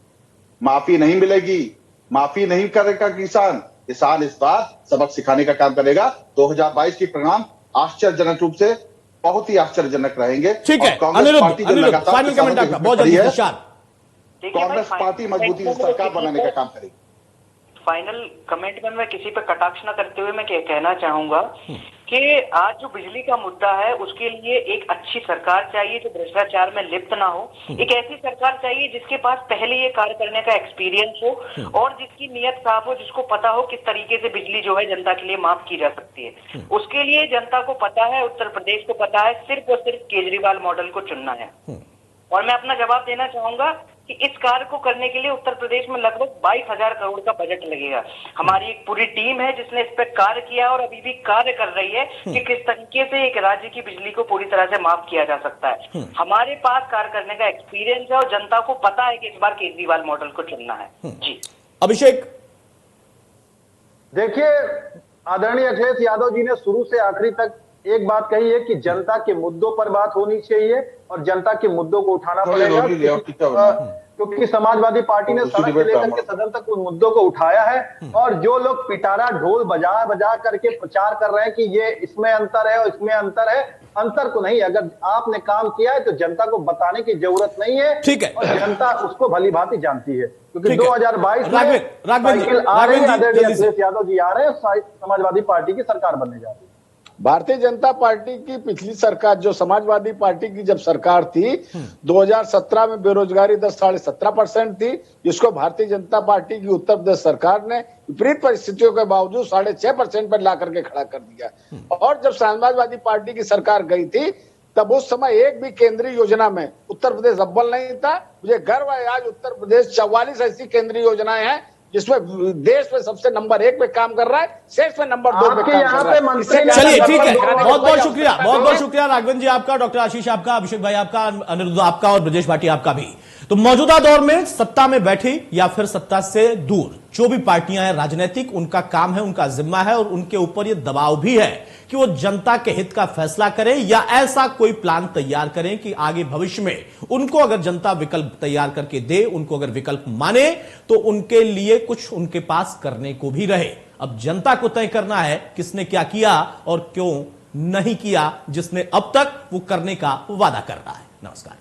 माफी नहीं मिलेगी, माफी नहीं करेगा किसान इस बार सबक सिखाने का काम करेगा। 2022 के परिणाम आश्चर्यजनक रूप से बहुत ही आश्चर्यजनक रहेंगे। ठीक है, कांग्रेस पार्टी फाइनल कमेंट आपका, बहुत जल्दी से शार्प। कांग्रेस पार्टी मजबूती से सरकार बनाने का काम करेगी। फाइनल कमेंट में मैं किसी पे कटाक्ष न करते हुए मैं कहना चाहूंगा कि आज जो बिजली का मुद्दा है उसके लिए एक अच्छी सरकार चाहिए जो भ्रष्टाचार में लिप्त ना हो। एक ऐसी सरकार चाहिए जिसके पास पहले ये कार्य करने का एक्सपीरियंस हो और जिसकी नीयत साफ हो, जिसको पता हो किस तरीके से बिजली जो है जनता के लिए माफ की जा सकती है। उसके लिए जनता को पता है, उत्तर प्रदेश को पता है, सिर्फ और सिर्फ केजरीवाल मॉडल को चुनना है। और मैं अपना जवाब देना चाहूंगा कि इस कार्य को करने के लिए उत्तर प्रदेश में लगभग 22,000 करोड़ का बजट लगेगा। हमारी एक पूरी टीम है जिसने इस पर कार्य किया और अभी भी कार्य कर रही है कि किस तरीके से एक राज्य की बिजली को पूरी तरह से माफ किया जा सकता है। हमारे पास कार्य करने का एक्सपीरियंस है और जनता को पता है कि इस बार केजरीवाल मॉडल को चुनना है। जी अभिषेक, देखिए आदरणीय अखिलेश यादव जी ने शुरू से आखिरी तक एक बात कही है कि जनता के मुद्दों पर बात होनी चाहिए और जनता के मुद्दों को उठाना पड़ेगा, क्योंकि समाजवादी पार्टी ने सड़क से लेकर के सदन तक उन मुद्दों को उठाया है। और जो लोग पिटारा ढोल बजा बजा करके प्रचार कर रहे हैं कि ये इसमें अंतर है और इसमें अंतर है, अंतर को नहीं, अगर आपने काम किया है तो जनता को बताने की जरूरत नहीं है। ठीक है, और जनता उसको भली भांति जानती है, क्योंकि 2022 में राघवेंद्र अखिलेश यादव जी आ रहे हैं, समाजवादी पार्टी की सरकार बनने जा रही है। भारतीय जनता पार्टी की पिछली सरकार, जो समाजवादी पार्टी की जब सरकार थी 2017 में बेरोजगारी दर 17.5% थी, जिसको भारतीय जनता पार्टी की उत्तर प्रदेश सरकार ने विपरीत परिस्थितियों के बावजूद 6.5% पर ला करके खड़ा कर दिया। और जब समाजवादी पार्टी की सरकार गई थी तब उस समय एक भी केंद्रीय योजना में उत्तर प्रदेश अव्वल नहीं था। मुझे गर्व है आज उत्तर प्रदेश 44 ऐसी केंद्रीय योजनाएं हैं जिसमें देश में सबसे नंबर 1 पे काम कर रहा है, शेष में नंबर 2 पे काम कर रहा है। चलिए ठीक है, बहुत बहुत शुक्रिया, बहुत बहुत शुक्रिया राघवेंद्र जी आपका, डॉक्टर आशीष आपका, अभिषेक भाई आपका, अनिरुद्ध आपका और ब्रजेश भाटी आपका भी। तो मौजूदा दौर में सत्ता में बैठी या फिर सत्ता से दूर जो भी पार्टियां हैं राजनीतिक, उनका काम है, उनका जिम्मा है और उनके ऊपर यह दबाव भी है कि वो जनता के हित का फैसला करें या ऐसा कोई प्लान तैयार करें कि आगे भविष्य में उनको अगर जनता विकल्प तैयार करके दे, उनको अगर विकल्प माने तो उनके लिए कुछ उनके पास करने को भी रहे। अब जनता को तय करना है किसने क्या किया और क्यों नहीं किया, जिसने अब तक वो करने का वादा कर रहा है। नमस्कार।